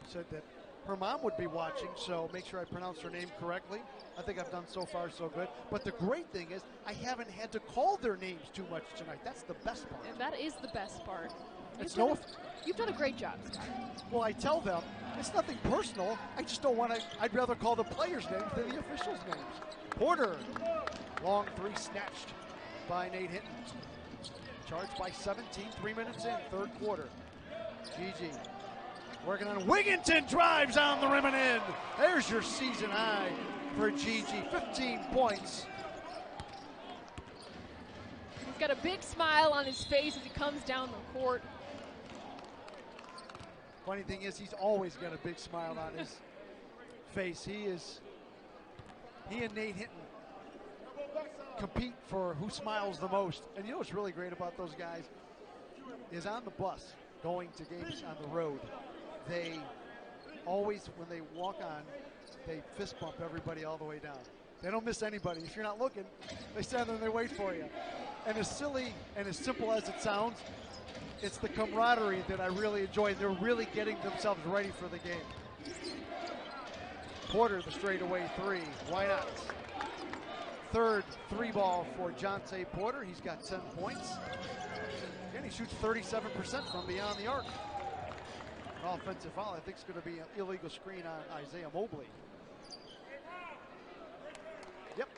Said that her mom would be watching, so make sure I pronounce her name correctly. I think I've done so far so good. But the great thing is I haven't had to call their names too much tonight. That's the best part. And that is the best part. You've done a great job, Scott. Well, I tell them it's nothing personal. I just don't want to. I'd rather call the players' names than the officials' names. Porter, long three snatched by Nate Hinton. Charged by 17, 3 minutes in, third quarter. Gigi working on Wigginton, drives on the rim and in. There's your season high for Gigi, 15 points. He's got a big smile on his face as he comes down the court. Funny thing is, he's always got a big smile on his face. He and Nate Hinton compete for who smiles the most. And you know what's really great about those guys is on the bus going to games on the road, they always, when they walk on, they fist bump everybody all the way down. They don't miss anybody. If you're not looking, they stand there and they wait for you. And as silly and as simple as it sounds, it's the camaraderie that I really enjoy. They're really getting themselves ready for the game. Porter, the straightaway three. Why not? Third three ball for Jonte Porter. He's got 10 points. And he shoots 37% from beyond the arc. An offensive foul, I think, is going to be an illegal screen on Isaiah Mobley. Yep.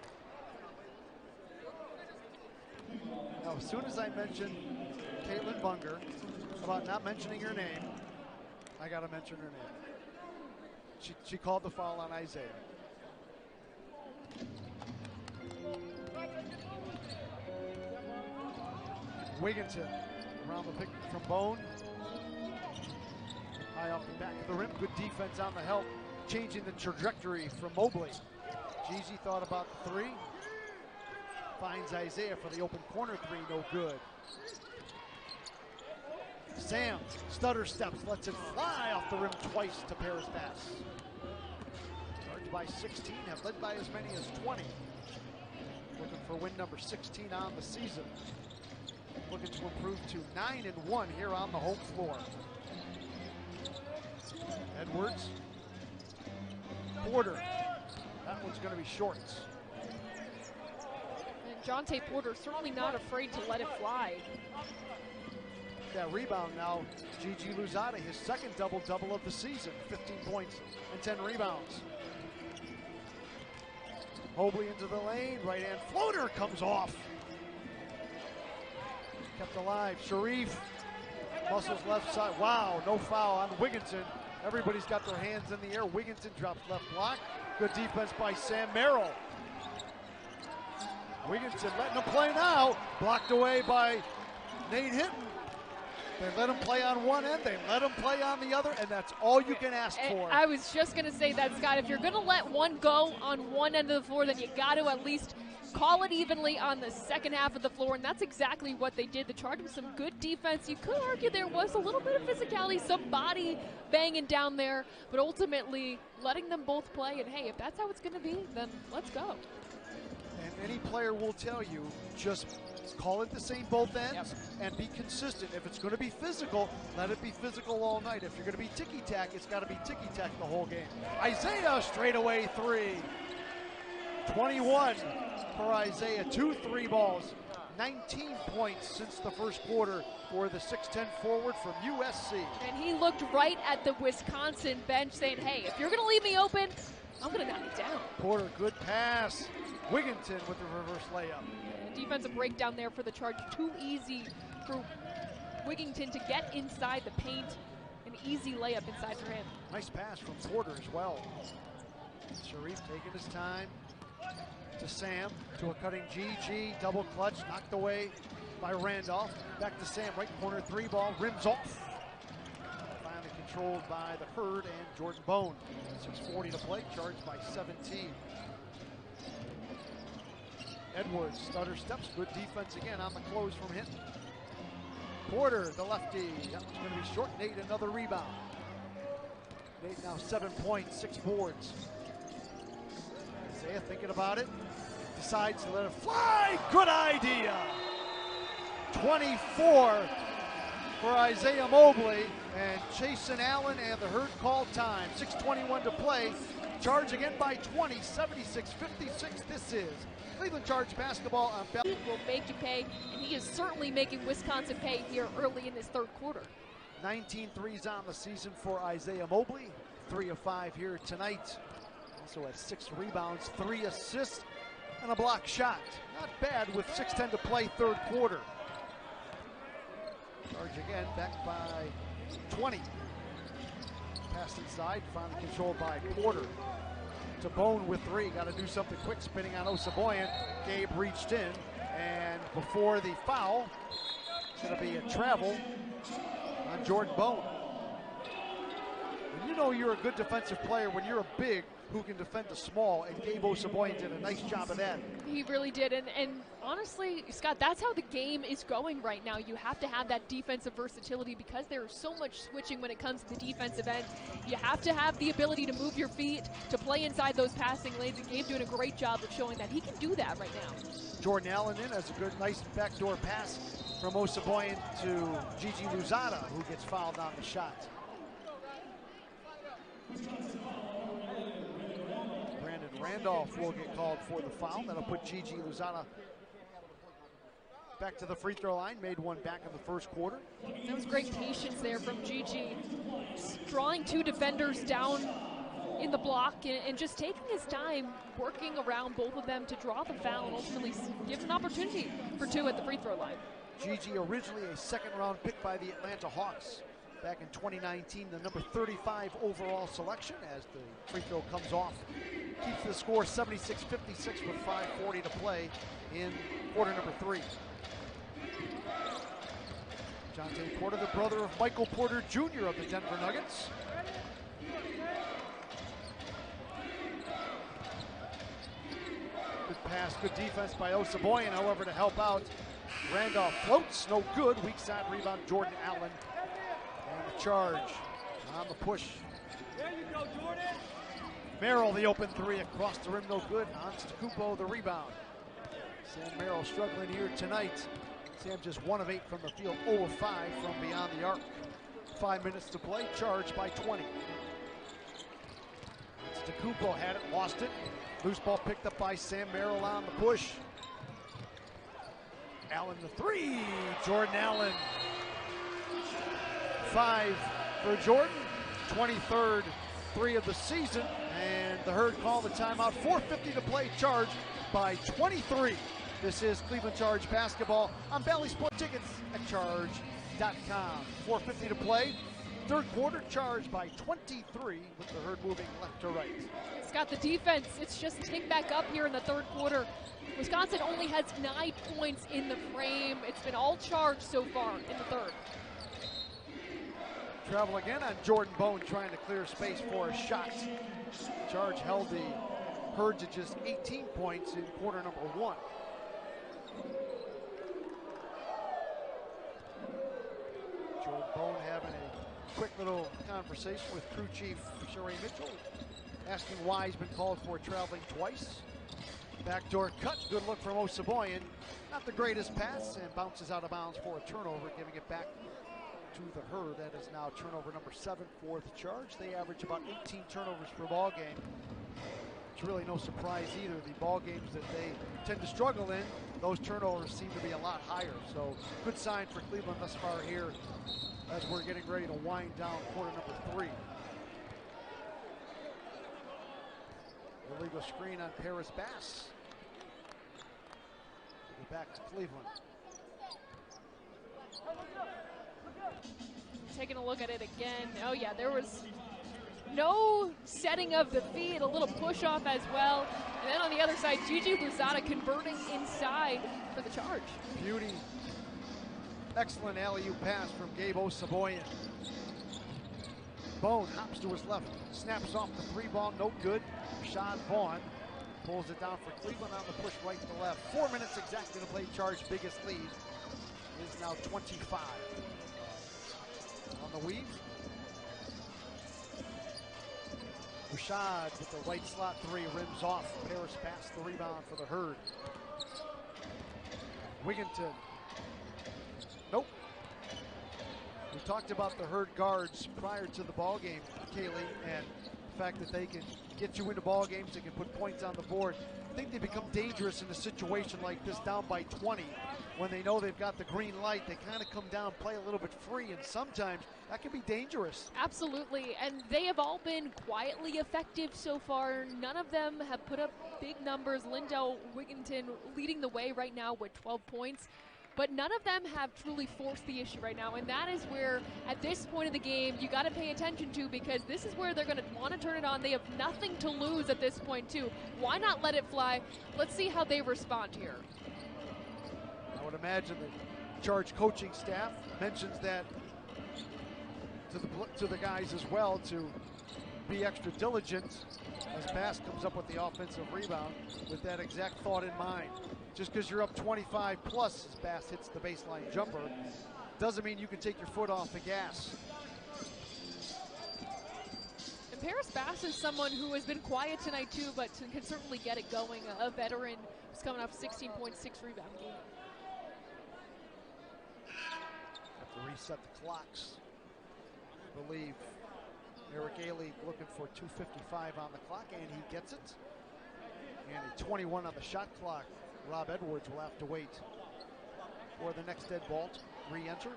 Now, as soon as I mention Caitlin Bunger about not mentioning her name, I got to mention her name. She called the foul on Isaiah. Wigginton around the pick from Bone. High off the back of the rim. Good defense on the help, changing the trajectory from Mobley. Gigi thought about the three. Finds Isaiah for the open corner three, no good. Sam stutter steps, lets it fly off the rim twice to Paris pass. Charged by 16, have led by as many as 20. Looking for win number 16 on the season. Looking to improve to 9-1 here on the home floor. Edwards. Porter. That one's going to be shorts. And Jonte Porter certainly not afraid to let it fly. That rebound now, Gigi Luzada, his second double-double of the season. 15 points and 10 rebounds. Mobley into the lane, right-hand floater comes off. Kept alive, Sharif, muscles left side. Wow, no foul on Wigginton. Everybody's got their hands in the air. Wigginton drops left block. Good defense by Sam Merrill. Wigginton letting him play now. Blocked away by Nate Hinton. They let him play on one end, they let him play on the other, and that's all you can ask for. I was just going to say that, Scott. If you're going to let one go on one end of the floor, then you got to at least call it evenly on the second half of the floor, and that's exactly what they did. They charged with some good defense. You could argue there was a little bit of physicality, some body banging down there, but ultimately letting them both play. And hey, if that's how it's going to be, then let's go. And any player will tell you, just call it the same both ends and be consistent. If it's going to be physical, let it be physical all night. If you're going to be ticky-tack, it's got to be ticky-tack the whole game. Isaiah straightaway three. 21 for Isaiah. 2 3 balls. 19 points since the first quarter for the 6'10 forward from USC. And he looked right at the Wisconsin bench saying, hey, if you're going to leave me open, I'm going to knock it down. Porter, good pass. Wigginton with the reverse layup. Defensive breakdown there for the Charge. Too easy for Wigginton to get inside the paint. An easy layup inside for him. Nice pass from Porter as well. Sharif taking his time to Sam, to a cutting GG, double clutch, knocked away by Randolph. Back to Sam, right corner three ball, rims off. Finally controlled by the Herd and Jordan Bone. 6:40 to play, charged by 17. Edwards, stutter steps, good defense again on the close from Hinton. Porter, the lefty, that one's going to be short. Nate, another rebound. Nate now 7 points, 6 boards. Isaiah thinking about it, decides to let it fly. Good idea. 24 for Isaiah Mobley, and Jason Allen, and the Herd call time. 6:21 to play. Charge again by 20, 76-56. This is Cleveland Charge basketball on Bell. He will make you pay, and he is certainly making Wisconsin pay here early in this third quarter. 19 threes on the season for Isaiah Mobley. 3 of 5 here tonight. Also has 6 rebounds, 3 assists, and a block shot. Not bad with 6:10 to play, third quarter. Charge again, back by 20. Pass inside, finally controlled by Porter. To Bone with 3, got to do something quick, spinning on Osaboyan. Gabe reached in, and before the foul, it's going to be a travel on Jordan Bone. And you know you're a good defensive player when you're a big who can defend a small, and Gabe Osaboyan did a nice job of that. He really did, and honestly, Scott, that's how the game is going right now. You have to have that defensive versatility because there's so much switching when it comes to the defensive end. You have to have the ability to move your feet, to play inside those passing lanes, and Gabe doing a great job of showing that he can do that right now. Jordan Allen in has a good, nice backdoor pass from Osaboyan to Gigi Luzada, who gets fouled on the shot. Randolph will get called for the foul. That'll put Gigi Luzada back to the free throw line. Made one back in the first quarter. That was great patience there from Gigi. Drawing 2 defenders down in the block and just taking his time, working around both of them to draw the foul and ultimately give an opportunity for 2 at the free throw line. Gigi, originally a second-round pick by the Atlanta Hawks back in 2019, the number 35 overall selection, as the free throw comes off. Keeps the score 76-56 with 5:40 to play in quarter number 3. Jonte Porter, the brother of Michael Porter Jr. of the Denver Nuggets. Good pass, good defense by Osaboyan, however, to help out. Randolph floats, no good. Weak side rebound, Jordan Allen. And the charge on the push. There you go, Jordan. Merrill, the open 3 across the rim, no good. Antetokounmpo, the rebound. Sam Merrill struggling here tonight. Sam just 1 of 8 from the field, 0 of 5 from beyond the arc. 5 minutes to play, charged by 20. Antetokounmpo had it, lost it. Loose ball picked up by Sam Merrill on the push. Allen the 3, Jordan Allen. 5 for Jordan, 23rd 3 of the season, and the Herd call the timeout. 4:50 to play, charge by 23. This is Cleveland Charge basketball on Bally Sport Tickets at charge.com. 4:50 to play, third quarter, charged by 23 with the Herd moving left to right. Scott, the defense, it's just ticked back up here in the third quarter. Wisconsin only has 9 points in the frame. It's been all Charge so far in the third. Travel again on Jordan Bone, trying to clear space for a shot. Charge held the Herd to just 18 points in quarter number 1. Jordan Bone having a quick little conversation with crew chief Sherry Mitchell, asking why he's been called for traveling twice. Backdoor cut, good look from Osaboyan. Not the greatest pass, and bounces out of bounds for a turnover, giving it back to the Herd. That is now turnover number 7 for the Charge. They average about 18 turnovers per ball game. It's really no surprise either. The ball games that they tend to struggle in, those turnovers seem to be a lot higher. So good sign for Cleveland thus far here as we're getting ready to wind down quarter number 3. Illegal screen on Paris Bass. Back to Cleveland. Taking a look at it again. Oh yeah, there was no setting of the feet, a little push off as well. And then on the other side, Gigi Luzada converting inside for the Charge. Beauty. Excellent alley-oop pass from Gabe Osaboyan. Bone hops to his left, snaps off the 3 ball, no good. Rashad Vaughn Pulls it down for Cleveland on the push right to left. 4 minutes exactly to play. Charge biggest lead is now 25. On the weave. Rashad with the right slot three, rims off. Paris Bass the rebound for the Herd. Wigginton. Nope. We talked about the Herd guards prior to the ball game, Kaylee, and the fact that they can get you into ball games, they can put points on the board. I think they become dangerous in a situation like this, down by 20. When they know they've got the green light, they kind of come down, play a little bit free, and sometimes that can be dangerous. Absolutely, and they have all been quietly effective so far. None of them have put up big numbers. Lindell Wigginton leading the way right now with 12 points. But none of them have truly forced the issue right now, and that is where, at this point of the game, you got to pay attention to, because this is where they're going to want to turn it on. They have nothing to lose at this point, too. Why not let it fly? Let's see how they respond here. I would imagine the Charge coaching staff mentions that to the guys as well, to be extra diligent as Bass comes up with the offensive rebound with that exact thought in mind. Just because you're up 25 plus as Bass hits the baseline jumper doesn't mean you can take your foot off the gas. And Paris Bass is someone who has been quiet tonight too, but can certainly get it going. A veteran who's coming off 16.6 rebound game. Have to reset the clocks. I believe Eric Ailey looking for 2:55 on the clock, and he gets it. And a 21 on the shot clock. Rob Edwards will have to wait for the next dead ball to re-enter.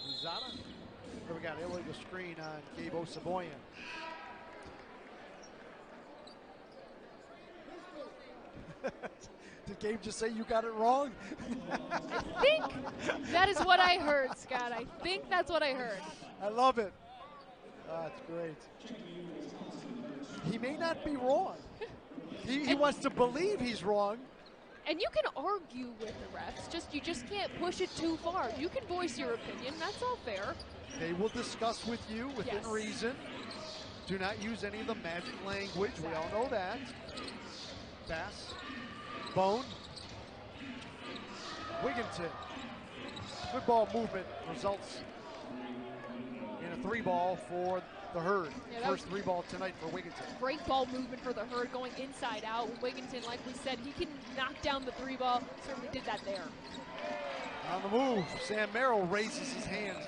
Luzada. Here we got an illegal screen on Gabe Osaboyan. Did Gabe just say you got it wrong? I think that is what I heard, Scott. I think that's what I heard. I love it. That's great. He may not be wrong. He wants to believe he's wrong. And you can argue with the refs. You just can't push it too far. You can voice your opinion. That's all fair. They will discuss with you within Yes. reason. Do not use any of the magic language. We all know that. Bass. Bone. Wigginton. Good ball movement results in a 3-ball for the Herd. Yeah, First 3-ball tonight for Wigginton. Great ball movement for the Herd, going inside out. Wigginton, like we said, he can knock down the 3-ball. Certainly did that there. On the move, Sam Merrill raises his hand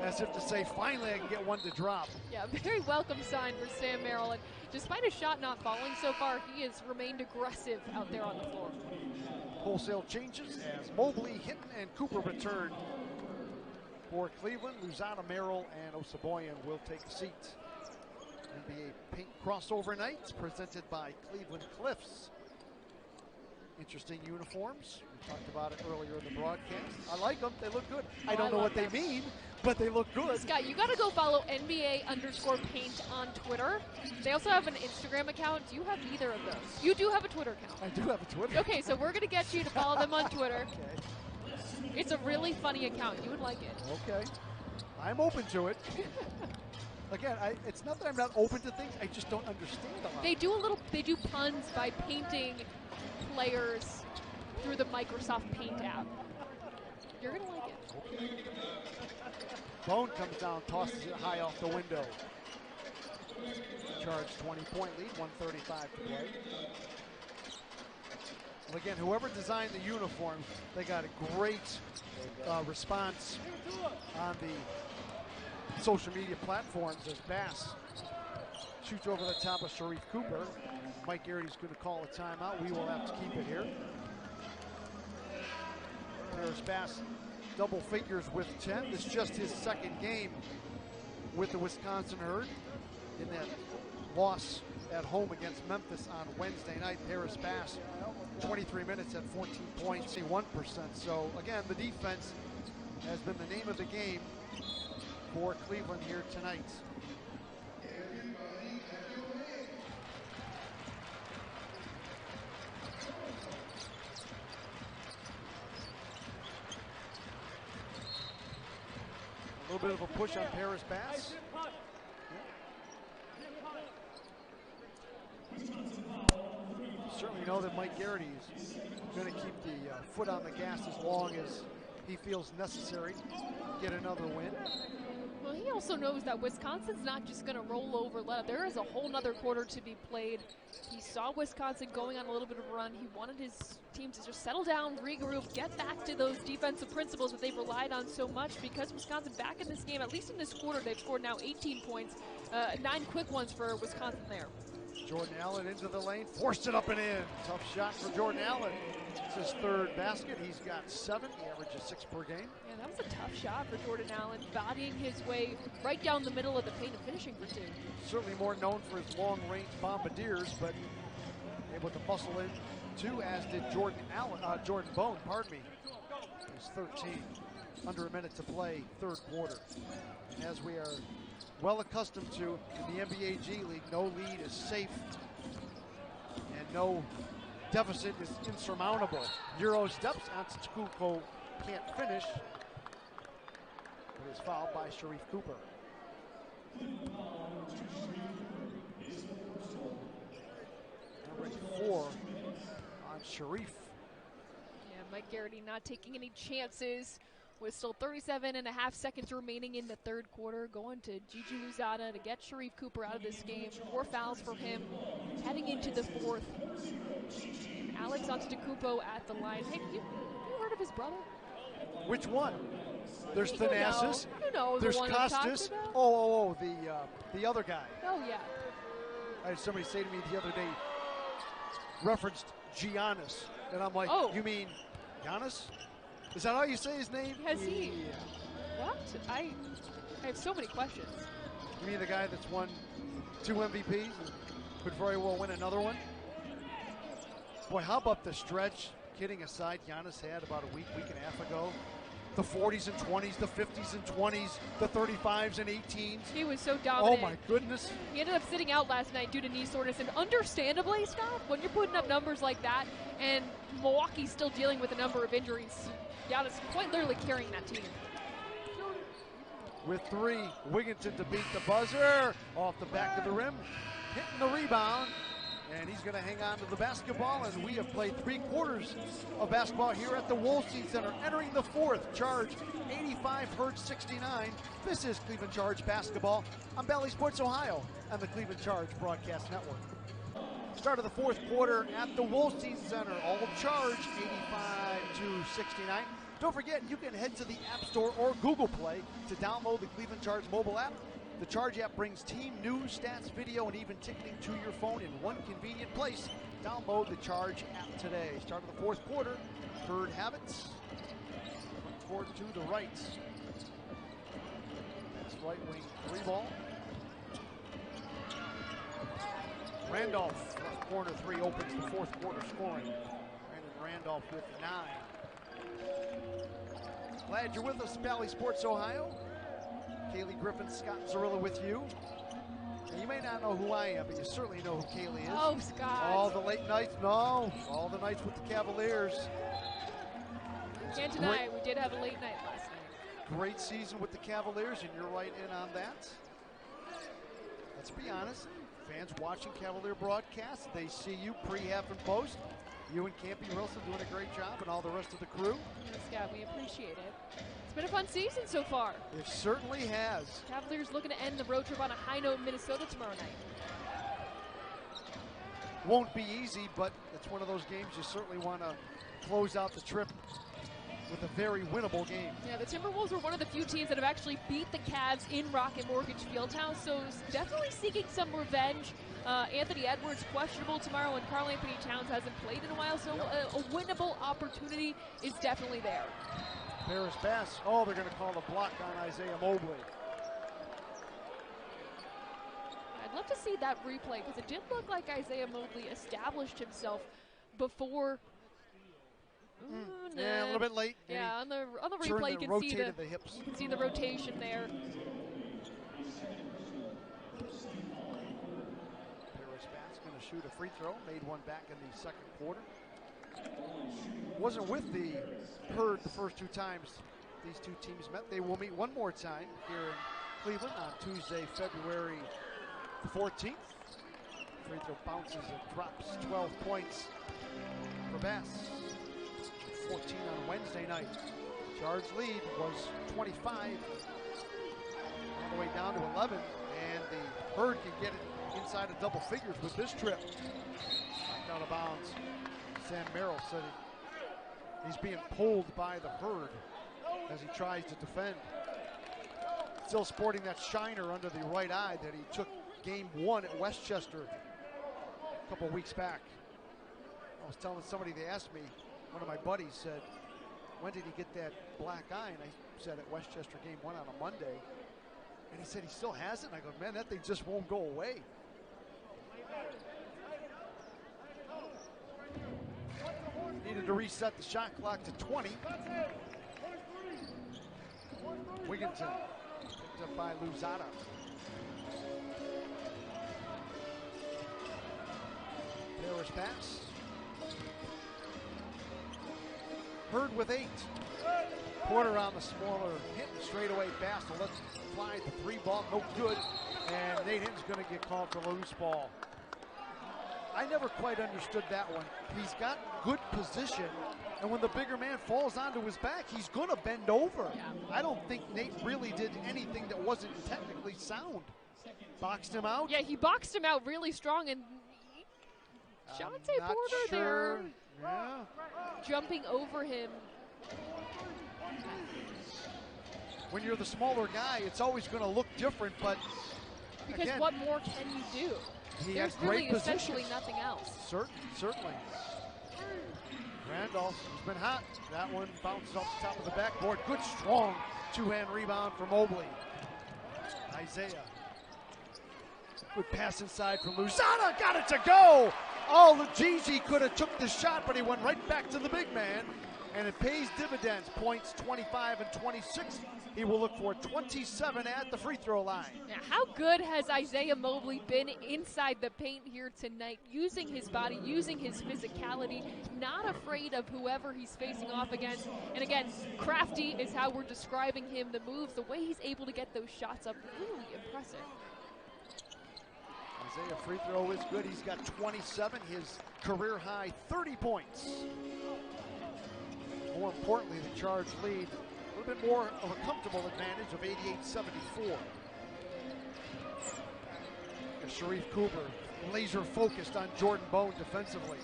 as if to say, finally I can get one to drop. Yeah, very welcome sign for Sam Merrill. And despite his shot not falling so far, he has remained aggressive out there on the floor. Wholesale changes as Mobley, Hinton, and Cooper return for Cleveland. Luzada, Merrill, and Osaboyan will take a seat. NBA Paint Crossover Night presented by Cleveland Cliffs. Interesting uniforms. We talked about it earlier in the broadcast. I like them. They look good. I don't know what they mean, but they look good. Scott, you got to go follow NBA_paint on Twitter. They also have an Instagram account. Do you have either of those? You do have a Twitter account. I do have a Twitter. Okay, so we're going to get you to follow them on Twitter. Okay. It's a really funny account. You would like it. Okay. I'm open to it. Again, it's not that I'm not open to things. I just don't understand a lot. They do puns by painting players through the Microsoft Paint app. You're going to like it. Okay. Bone comes down, tosses it high off the window. Charge 20-point lead, 1:35 to play. Well, again, whoever designed the uniform, they got a great response on the social media platforms as Bass shoots over the top of Sharif Cooper. Mike Garrity's going to call a timeout. We will have to keep it here. Paris Bass double figures with 10. It's just his second game with the Wisconsin Herd in that loss at home against Memphis on Wednesday night. Paris Bass, 23 minutes at 14 points, 1%. So again, the defense has been the name of the game for Cleveland here tonight. little bit of a push on Paris Bass. Certainly know that Mike Garrity is going to keep the foot on the gas as long as he feels necessary to get another win. Well, he also knows that Wisconsin's not just going to roll over. There is a whole nother quarter to be played. He saw Wisconsin going on a little bit of a run. He wanted his team to just settle down, regroup, get back to those defensive principles that they've relied on so much, because Wisconsin back in this game, at least in this quarter, they've scored now 18 points, 9 quick ones for Wisconsin there. Jordan Allen into the lane, forced it up and in. Tough shot for Jordan Allen. It's his third basket. He's got 7. He averages 6 per game. Yeah, that was a tough shot for Jordan Allen, bodying his way right down the middle of the paint and finishing for 2. Certainly more known for his long-range bombardiers, but able to muscle in too, as did Jordan Bone, pardon me. He's 13. Under a minute to play, third quarter. And as we are well accustomed to in the NBA G League, no lead is safe and no deficit is insurmountable. Euro steps, Antetokounmpo can't finish, but is fouled by Sharife Cooper. Already 4 on Sharife. Yeah, Mike Garrity not taking any chances. With still 37.5 seconds remaining in the third quarter, going to Gigi Luzada to get Sharife Cooper out of this game. 4 fouls for him heading into the fourth. Alex Antetokounmpo at the line. Hey, you heard of his brother? Which one? There's Thanasis. You know There's the one Costas. I'm talking about? Oh, the other guy. Oh, yeah. I had somebody say to me the other day, referenced Giannis, and I'm like, Oh. You mean Giannis? Is that how you say his name? Has he? Yeah. What? I have so many questions. You mean the guy that's won 2 MVPs and could very well win another one? Boy, how about the stretch? Kidding aside, Giannis had about a week and a half ago. The 40s and 20s, the 50s and 20s, the 35s and 18s. He was so dominant. Oh my goodness. He ended up sitting out last night due to knee soreness, and understandably, Scott, when you're putting up numbers like that, and Milwaukee's still dealing with a number of injuries, Giannis quite literally carrying that team. With 3, Wigginton to beat the buzzer, off the back of the rim, hitting the rebound, and he's going to hang on to the basketball, and we have played 3 quarters of basketball here at the Wolstein Center, entering the fourth. Charge 85, Herd 69. This is Cleveland Charge basketball on Bally Sports Ohio and the Cleveland Charge Broadcast Network. Start of the fourth quarter at the Wolstein Center. All Charge 85-69. Don't forget, you can head to the App Store or Google Play to download the Cleveland Charge mobile app. The Charge app brings team news, stats, video, and even ticketing to your phone in one convenient place. Download the Charge app today. Start of the fourth quarter. Herd have it. Toward to the right. That's right wing 3 ball. Randolph, left corner 3, opens the fourth quarter scoring. Brandon Randolph with 9. Glad you're with us, Bally Sports Ohio. Kaylee Griffin, Scott Zarilla with you. And you may not know who I am, but you certainly know who Kaylee is. Oh, Scott. All the late nights, no, all the nights with the Cavaliers. Can't deny it, we did have a late night last night. Great season with the Cavaliers, and you're right in on that. Let's be honest. Fans watching Cavalier broadcasts, they see you pre, half, and post. You and Campy Wilson doing a great job, and all the rest of the crew. Yes, Scott, we appreciate it. It's been a fun season so far. It certainly has. Cavaliers looking to end the road trip on a high note in Minnesota tomorrow night. Won't be easy, but it's one of those games you certainly want to close out the trip with a very winnable game. Yeah, the Timberwolves were one of the few teams that have actually beat the Cavs in Rocket Mortgage Fieldhouse, so definitely seeking some revenge. Anthony Edwards questionable tomorrow, and Karl Anthony Towns hasn't played in a while, so a winnable opportunity is definitely there. Paris Bass, oh, they're going to call the block on Isaiah Mobley. I'd love to see that replay, because it did look like Isaiah Mobley established himself before. Yeah, a little bit late. Yeah, on the replay you can see the hips. You can see the rotation there. Paris Bass going to shoot a free throw. Made one back in the second quarter. Wasn't with the Herd the first 2 times these two teams met. They will meet one more time here in Cleveland on Tuesday, February 14th. Free throw bounces and drops 12 points for Bass. 14 on Wednesday night. Charge lead was 25, all the way down to 11, and the Herd can get it inside of double figures with this trip. Knocked out of bounds. Sam Merrill said he's being pulled by the Herd as he tries to defend. Still sporting that shiner under the right eye that he took game 1 at Westchester a couple weeks back. I was telling somebody, they asked me, one of my buddies said, when did he get that black eye? And I said at Westchester game 1 on a Monday. And he said he still has it. And I go, man, that thing just won't go away. Needed to reset the shot clock to 20. Wigginton picked up by Luzada. Paris pass. Herd with 8. Porter on the smaller hit and straightaway pass to let fly the 3 ball, no good. And Nate Hinton's going to get called for loose ball. I never quite understood that one. He's got good position, and when the bigger man falls onto his back, he's going to bend over. Yeah. I don't think Nate really did anything that wasn't technically sound. Boxed him out. Yeah, he boxed him out really strong, and Shante Porter there jumping over him. When you're the smaller guy, it's always going to look different, but because again, what more can you do? There's really great essentially positions. nothing else. Certainly. Randolph has been hot. That one bounces off the top of the backboard. Good, strong two-hand rebound for Mobley. Isaiah. Good pass inside from Luzada. Got it to go. Oh, Gigi could have took the shot, but he went right back to the big man. And it pays dividends. Points 25 and 26. He will look for 27 at the free throw line. Now, how good has Isaiah Mobley been inside the paint here tonight, using his body, using his physicality, not afraid of whoever he's facing off against. And again, crafty is how we're describing him. The moves, the way he's able to get those shots up, really impressive. Isaiah free throw is good. He's got 27, his career high 30 points. More importantly, the Charge lead a little bit more of a comfortable advantage of 88-74. Sharif Cooper laser focused on Jordan Bone defensively.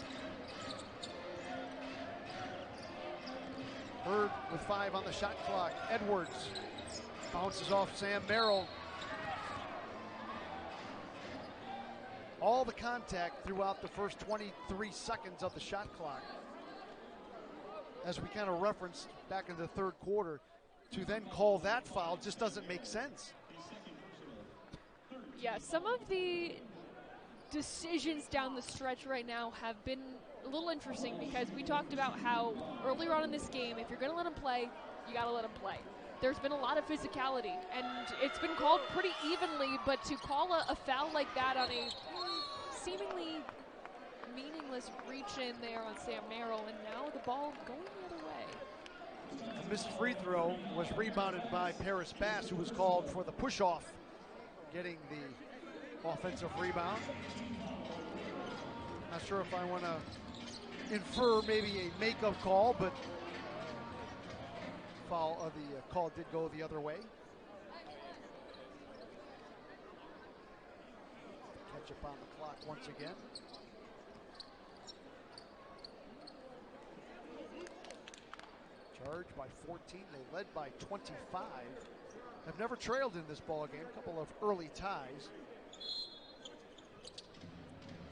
Herd with 5 on the shot clock. Edwards bounces off Sam Merrill. All the contact throughout the first 23 seconds of the shot clock. As we kind of referenced back in the third quarter, to then call that foul just doesn't make sense. Yeah, some of the decisions down the stretch right now have been a little interesting because we talked about how earlier on in this game, if you're going to let him play, you got to let him play. There's been a lot of physicality, and it's been called pretty evenly, but to call a foul like that on a seemingly meaningless reach in there on Sam Merrill, and now the ball going the other way. A missed free throw was rebounded by Paris Bass, who was called for the push-off, getting the offensive rebound. Not sure if I want to infer maybe a makeup call, but foul of the call did go the other way. Catch up on the clock once again. Charge by 14. They led by 25. Have never trailed in this ball game. A couple of early ties.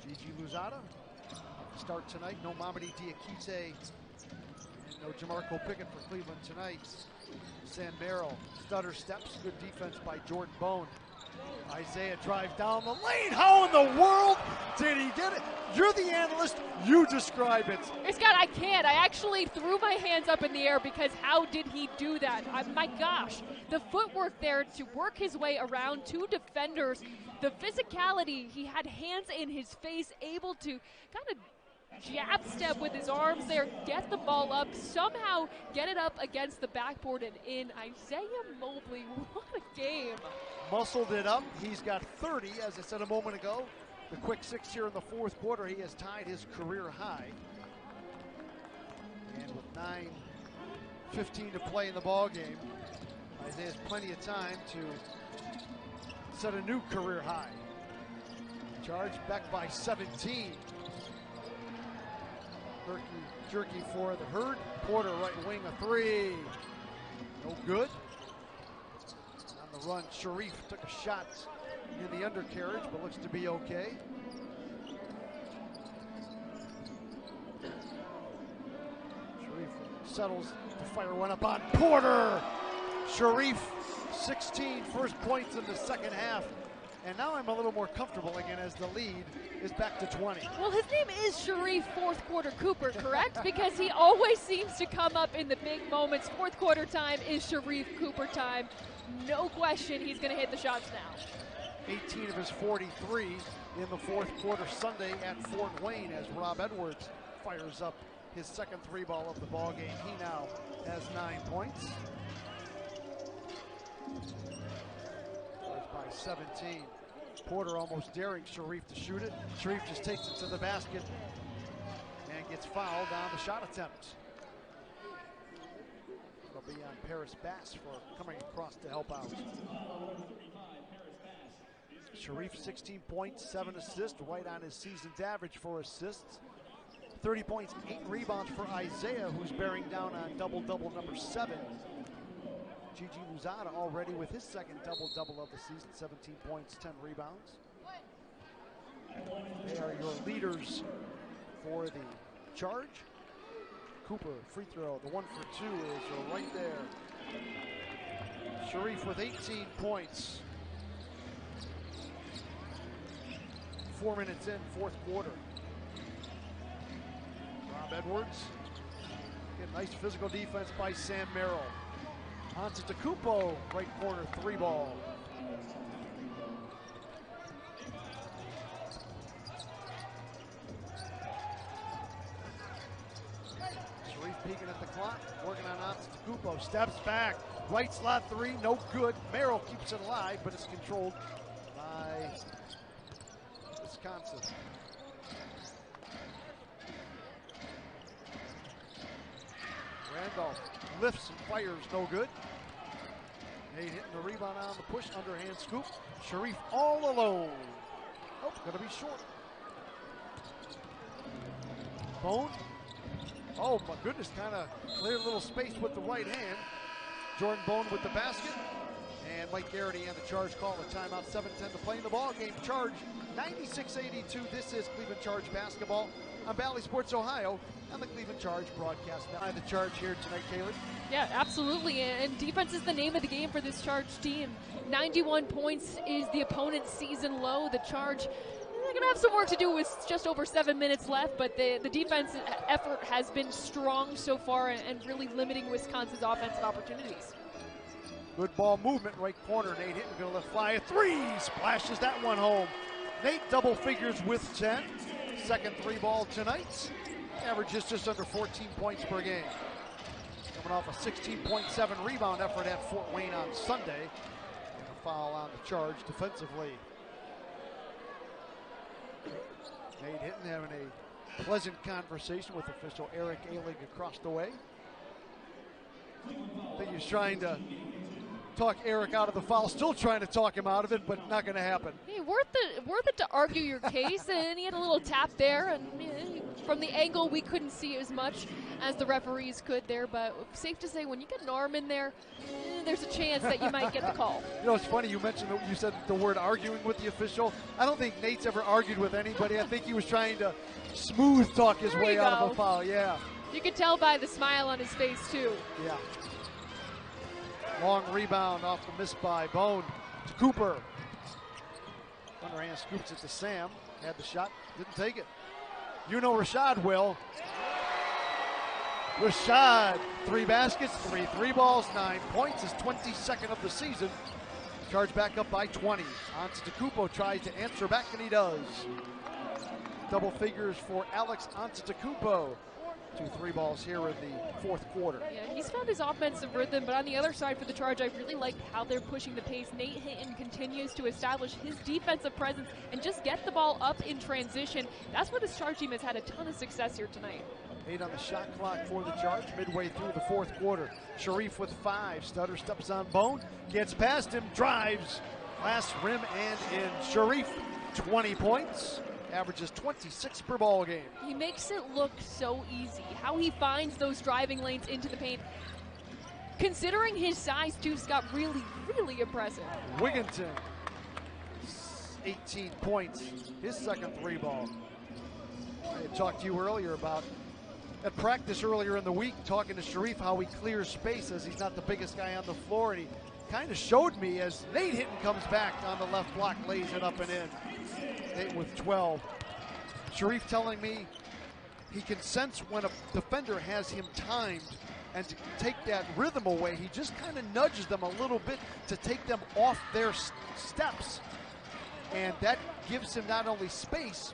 Gigi Luzada start tonight. No Mamadi Diakite and no Jamarco Pickett for Cleveland tonight. Sam Merrill, stutter steps. Good defense by Jordan Bone. Isaiah drive down the lane. How in the world did he get it? You're the analyst. You describe it. Scott, I can't. I actually threw my hands up in the air because how did he do that? My gosh, the footwork there to work his way around 2 defenders, the physicality, he had hands in his face, able to kind of jab step with his arms there, get the ball up, somehow get it up against the backboard and in. Isaiah Mobley, what a game. Muscled it up. He's got 30, as I said a moment ago. The quick 6 here in the fourth quarter. He has tied his career high. And with 9:15 to play in the ball game, Isaiah has plenty of time to set a new career high. Charge back by 17. Jerky for the Herd. Porter right wing, a three. No good. On the run, Sharif took a shot in the undercarriage, but looks to be okay. Sharif settles to fire one up on Porter. Sharif, 16 first points in the second half. And now I'm a little more comfortable again as the lead is back to 20. Well, his name is Sharif Fourth Quarter Cooper, correct? Because he always seems to come up in the big moments. Fourth quarter time is Sharif Cooper time. No question he's going to hit the shots now. 18 of his 43 in the fourth quarter Sunday at Fort Wayne as Rob Edwards fires up his second three ball of the ball game. He now has 9 points. By 17. Porter almost daring Sharif to shoot it. Sharif just takes it to the basket and gets fouled on the shot attempt. It'll be on Paris Bass for coming across to help out. Sharif, 16 points, 7 assists, right on his season's average for assists. 30 points, 8 rebounds for Isaiah, who's bearing down on double-double number 7. Gigi Luzada already with his second double-double of the season, 17 points, 10 rebounds. They are your leaders for the Charge. Cooper, free throw, the 1 for 2 is right there. Sharif with 18 points. 4 minutes in, fourth quarter. Rob Edwards. Get nice physical defense by Sam Merrill. Antetokounmpo, right corner, three ball. Sharif peeking at the clock, working on Antetokounmpo, steps back, right slot three, no good. Merrill keeps it alive, but it's controlled by Wisconsin. Randolph lifts and fires, no good. Nate hitting the rebound on the push, underhand scoop. Sharif all alone. Oh, gonna be short. Bone. Oh my goodness, kind of cleared a little space with the right hand. Jordan Bone with the basket. And Mike Garrity and the Charge call a timeout. 7:10 to play in the ball game. Charge 96-82. This is Cleveland Charge basketball on Bally Sports Ohio on the Cleveland Charge broadcast. Now the Charge here tonight, Kaylee. Yeah, absolutely. And defense is the name of the game for this Charge team. 91 points is the opponent's season low. The Charge, they're going to have some work to do with just over 7 minutes left, but the defense effort has been strong so far and really limiting Wisconsin's offensive opportunities. Good ball movement, right corner. Nate Hinton going to let fly a three. Splashes that one home. Nate double figures with 10. Second three ball tonight. Averages just under 14 points per game. Coming off a 16.7 rebound effort at Fort Wayne on Sunday. And a foul on the Charge defensively. Nate Hinton having a pleasant conversation with official Eric Ailig across the way. I think he's trying to talk Eric out of the foul, still trying to talk him out of it, but not going to happen. Hey, worth it to argue your case, and he had a little tap there, and from the angle we couldn't see as much as the referees could there, but safe to say when you get an arm in there, there's a chance that you might get the call. You know, it's funny you mentioned that you said the word arguing with the official. I don't think Nate's ever argued with anybody. I think he was trying to smooth talk his way out of a foul. Yeah. You could tell by the smile on his face too. Yeah. Long rebound off the miss by Bone to Cooper. Underhand scoops it to Sam. Had the shot, didn't take it. You know Rashad will. Rashad, 3 baskets, 3 three balls, 9 points, his 22nd of the season. Charge back up by 20. Antetokounmpo tries to answer back, and he does. Double figures for Alex Antetokounmpo. 2 3 balls here in the fourth quarter. Yeah, he's found his offensive rhythm, but on the other side for the Charge, I really like how they're pushing the pace. Nate Hinton continues to establish his defensive presence and just get the ball up in transition. That's where this Charge team has had a ton of success here tonight. 8 on the shot clock for the Charge midway through the fourth quarter. Sharif with 5. Stutter steps on Bone, gets past him, drives, last rim and in. Sharif, 20 points. Averages 26 per ball game. He makes it look so easy. How he finds those driving lanes into the paint. Considering his size, too, Scott, really, really impressive. Wigginton, 18 points, his second 3 ball. I had talked to you earlier about at practice earlier in the week, talking to Sharif, how he clears space as he's not the biggest guy on the floor, and he kind of showed me as Nate Hinton comes back on the left block, lays it up and in. Nate with 12. Sharif telling me he can sense when a defender has him timed, and to take that rhythm away, he just kind of nudges them a little bit to take them off their steps. And that gives him not only space,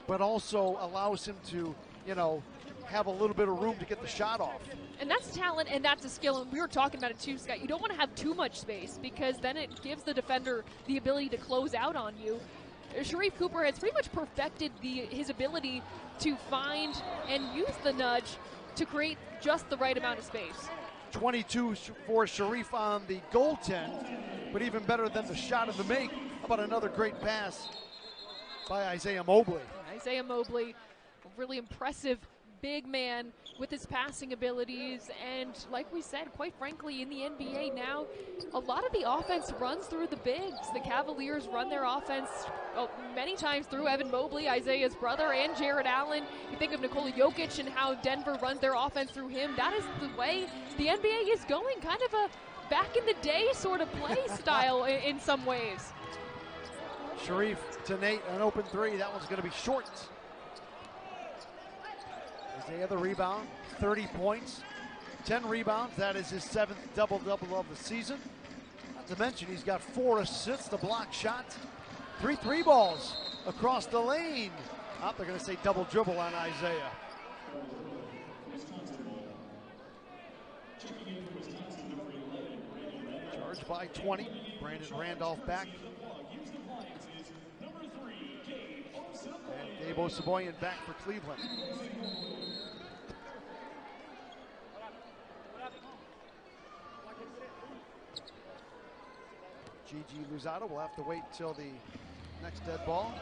but also allows him to, you know, have a little bit of room to get the shot off. And that's talent and that's a skill, and we were talking about it too, Scott. You don't want to have too much space because then it gives the defender the ability to close out on you. Sharif Cooper has pretty much perfected his ability to find and use the nudge to create just the right amount of space. 22 for Sharif on the goaltend, but even better than the shot of the make. How about another great pass by Isaiah Mobley? Isaiah Mobley, a really impressive big man with his passing abilities, and like we said, quite frankly, in the NBA now, a lot of the offense runs through the bigs. The Cavaliers run their offense many times through Evan Mobley, Isaiah's brother, and Jared Allen. You think of Nikola Jokic and how Denver runs their offense through him. That is the way the NBA is going, kind of a back in the day sort of play style in some ways. Sharif to Nate, an open 3. That one's going to be short. Isaiah the rebound, 30 points, 10 rebounds. That is his 7th double-double of the season. Not to mention he's got 4 assists, the block shot, 3 3 balls across the lane. They're going to say double dribble on Isaiah. Charged by 20. Brandon Randolph back. And Gabe Osaboyan back for Cleveland. Gigi Luzado will have to wait till the next dead ball.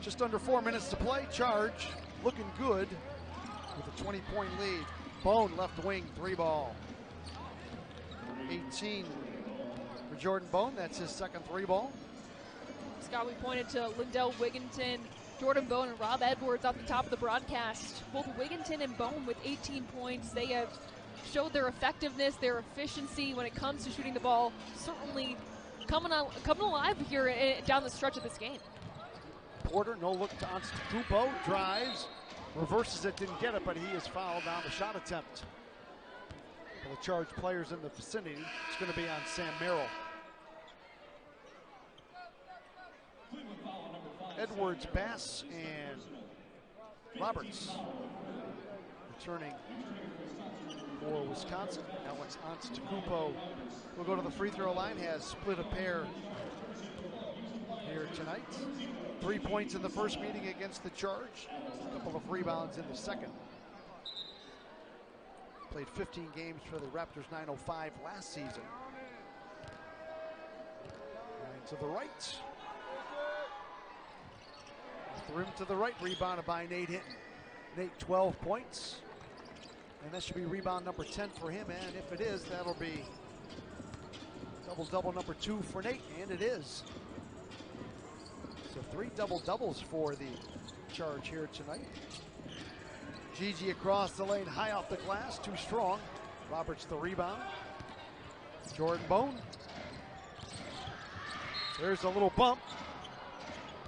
Just under 4 minutes to play. Charge looking good with a 20-point lead. Bone left wing, 3 ball. 18 for Jordan Bone. That's his second 3 ball. Scott, we pointed to Lindell Wigginton, Jordan Bone, and Rob Edwards off the top of the broadcast. Both Wigginton and Bone with 18 points. They have showed their effectiveness, their efficiency when it comes to shooting the ball. Certainly coming alive here down the stretch of this game. Porter, no look to Antetokounmpo, drives, reverses it, didn't get it, but he is fouled on the shot attempt. For the Charge players in the vicinity, it's going to be on Sam Merrill. Edwards, Bass, and Roberts returning for Wisconsin. Alex Antetokounmpo will go to the free throw line, has split a pair here tonight. 3 points in the first meeting against the Charge, a couple of rebounds in the second. Played 15 games for the Raptors 905 last season. And to the right. The rim to the right, rebounded by Nate Hinton. Nate, 12 points. And that should be rebound number 10 for him, and if it is, that'll be double-double number 2 for Nate, and it is. So 3 double-doubles for the Charge here tonight. Gigi across the lane, high off the glass, too strong. Roberts the rebound. Jordan Bone. There's a little bump.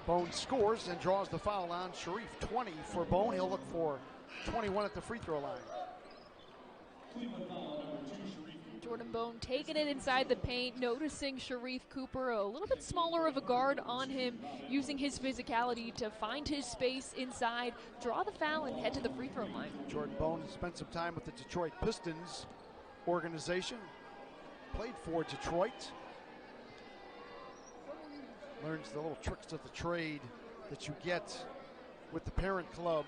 Bone scores and draws the foul on Sharif. 20 for Bone. He'll look for 21 at the free throw line. Jordan Bone taking it inside the paint, noticing Sharife Cooper, a little bit smaller of a guard on him, using his physicality to find his space inside, draw the foul, and head to the free throw line. Jordan Bone spent some time with the Detroit Pistons organization, played for Detroit, learns the little tricks of the trade that you get with the parent club.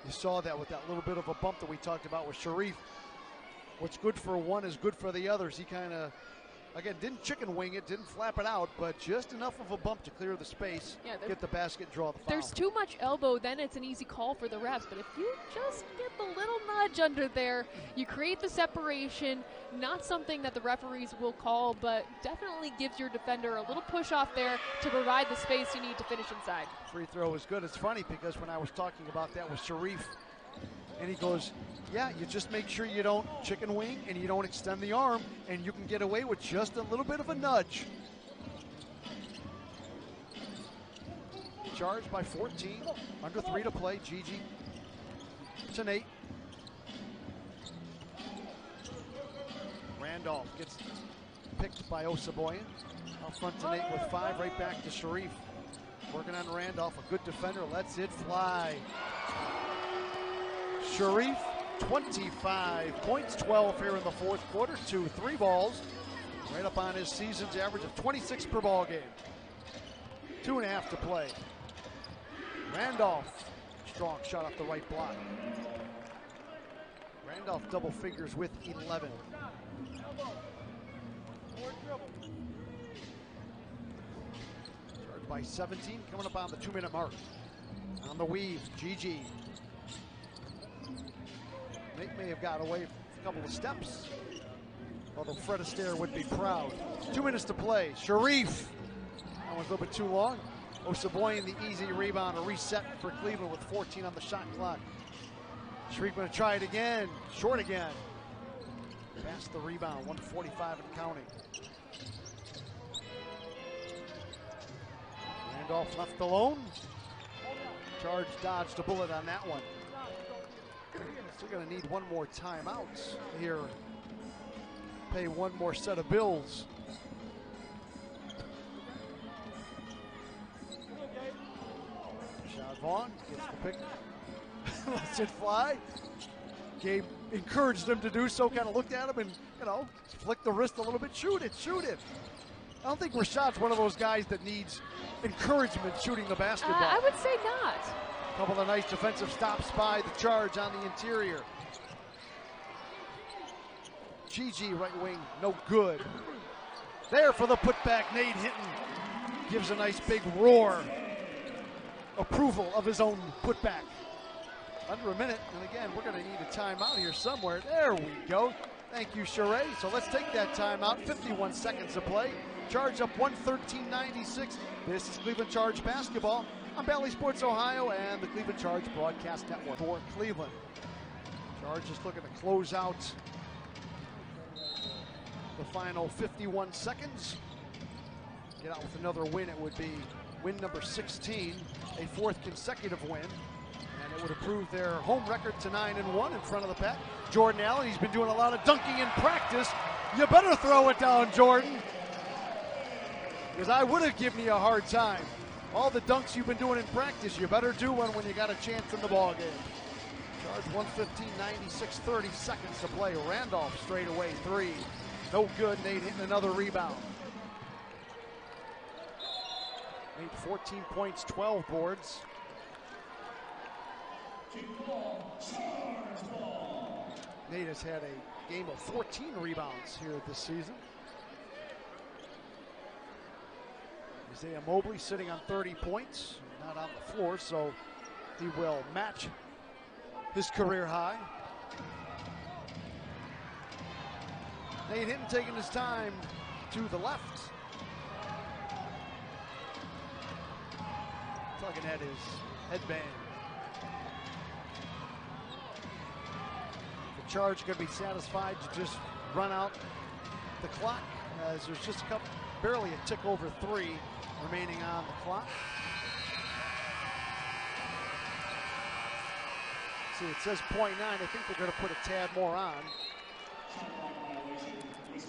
You saw that with that little bit of a bump that we talked about with Sharife. What's good for one is good for the others. He kind of, again, didn't chicken wing it, didn't flap it out, but just enough of a bump to clear the space, get the basket, draw the foul. There's too much elbow, then it's an easy call for the refs. But if you just get the little nudge under there, you create the separation. Not something that the referees will call, but definitely gives your defender a little push off there to provide the space you need to finish inside. Free throw is good. It's funny because when I was talking about that with Sharife, and he goes, yeah, you just make sure you don't chicken wing and you don't extend the arm, and you can get away with just a little bit of a nudge. Charged by 14, under 3 to play. Gigi to Nate. Randolph gets picked by Osaboyan. Out front to Nate with 5, right back to Sharife. Working on Randolph, a good defender, lets it fly. Sharife, 25 points, 12 here in the fourth quarter, 2 3 balls, right up on his season's average of 26 per ball game. 2.5 to play. Randolph, strong shot off the right block. Randolph double figures with 11. Charged by 17, coming up on the 2-minute mark. On the weave, Gigi. Nate may have got away a couple of steps, although Fred Astaire would be proud. 2 minutes to play. Sharife. That one's a little bit too long. Osaboyan, the easy rebound, a reset for Cleveland with 14 on the shot clock. Sharife going to try it again. Short again. Past the rebound, 145 and counting. Randolph left alone. Charge dodged a bullet on that one. Still going to need one more timeout here. Pay one more set of bills. Rashad Vaughn gets the pick. Lets it fly. Gabe encouraged him to do so, kind of looked at him and, flicked the wrist a little bit. Shoot it, shoot it. I don't think Rashad's one of those guys that needs encouragement shooting the basketball. I would say not. Couple of nice defensive stops by the Charge on the interior. Gigi, right wing, no good. There for the putback, Nate Hinton gives a nice big roar. Approval of his own putback. Under a minute, and again, we're gonna need a timeout here somewhere. There we go. Thank you, Sheree. So let's take that timeout. 51 seconds to play. Charge up 113.96. This is Cleveland Charge basketball on Bally Sports Ohio and the Cleveland Charge Broadcast Network for Cleveland. Charge is looking to close out the final 51 seconds. Get out with another win. It would be win number 16, a 4th consecutive win. And it would improve their home record to 9-1 in front of the pack. Jordan Allen, he's been doing a lot of dunking in practice. You better throw it down, Jordan. Because I would have given you a hard time. All the dunks you've been doing in practice, you better do one when you got a chance in the ball game. Charge 115.96, 30 seconds to play. Randolph straight away 3. No good. Nate hitting another rebound. Nate 14 points, 12 boards. Nate has had a game of 14 rebounds here this season. Isaiah Mobley sitting on 30 points, not on the floor, so he will match his career high. Nate Hinton taking his time to the left. Tugging at his headband. The Charge going to be satisfied to just run out the clock as there's just barely a tick over 3 remaining on the clock. See, it says .9. I think they're going to put a tad more on.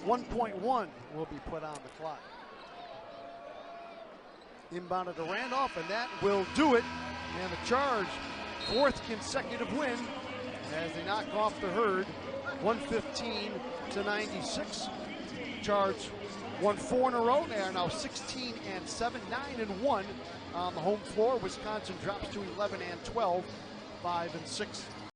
1.1 will be put on the clock. Inbounded to Randolph, and that will do it. And the Charge, 4th consecutive win as they knock off the Herd, 115-96. Charge won 4 in a row. They are now 16-7, 9-1 on the home floor. Wisconsin drops to 11-12, 5-6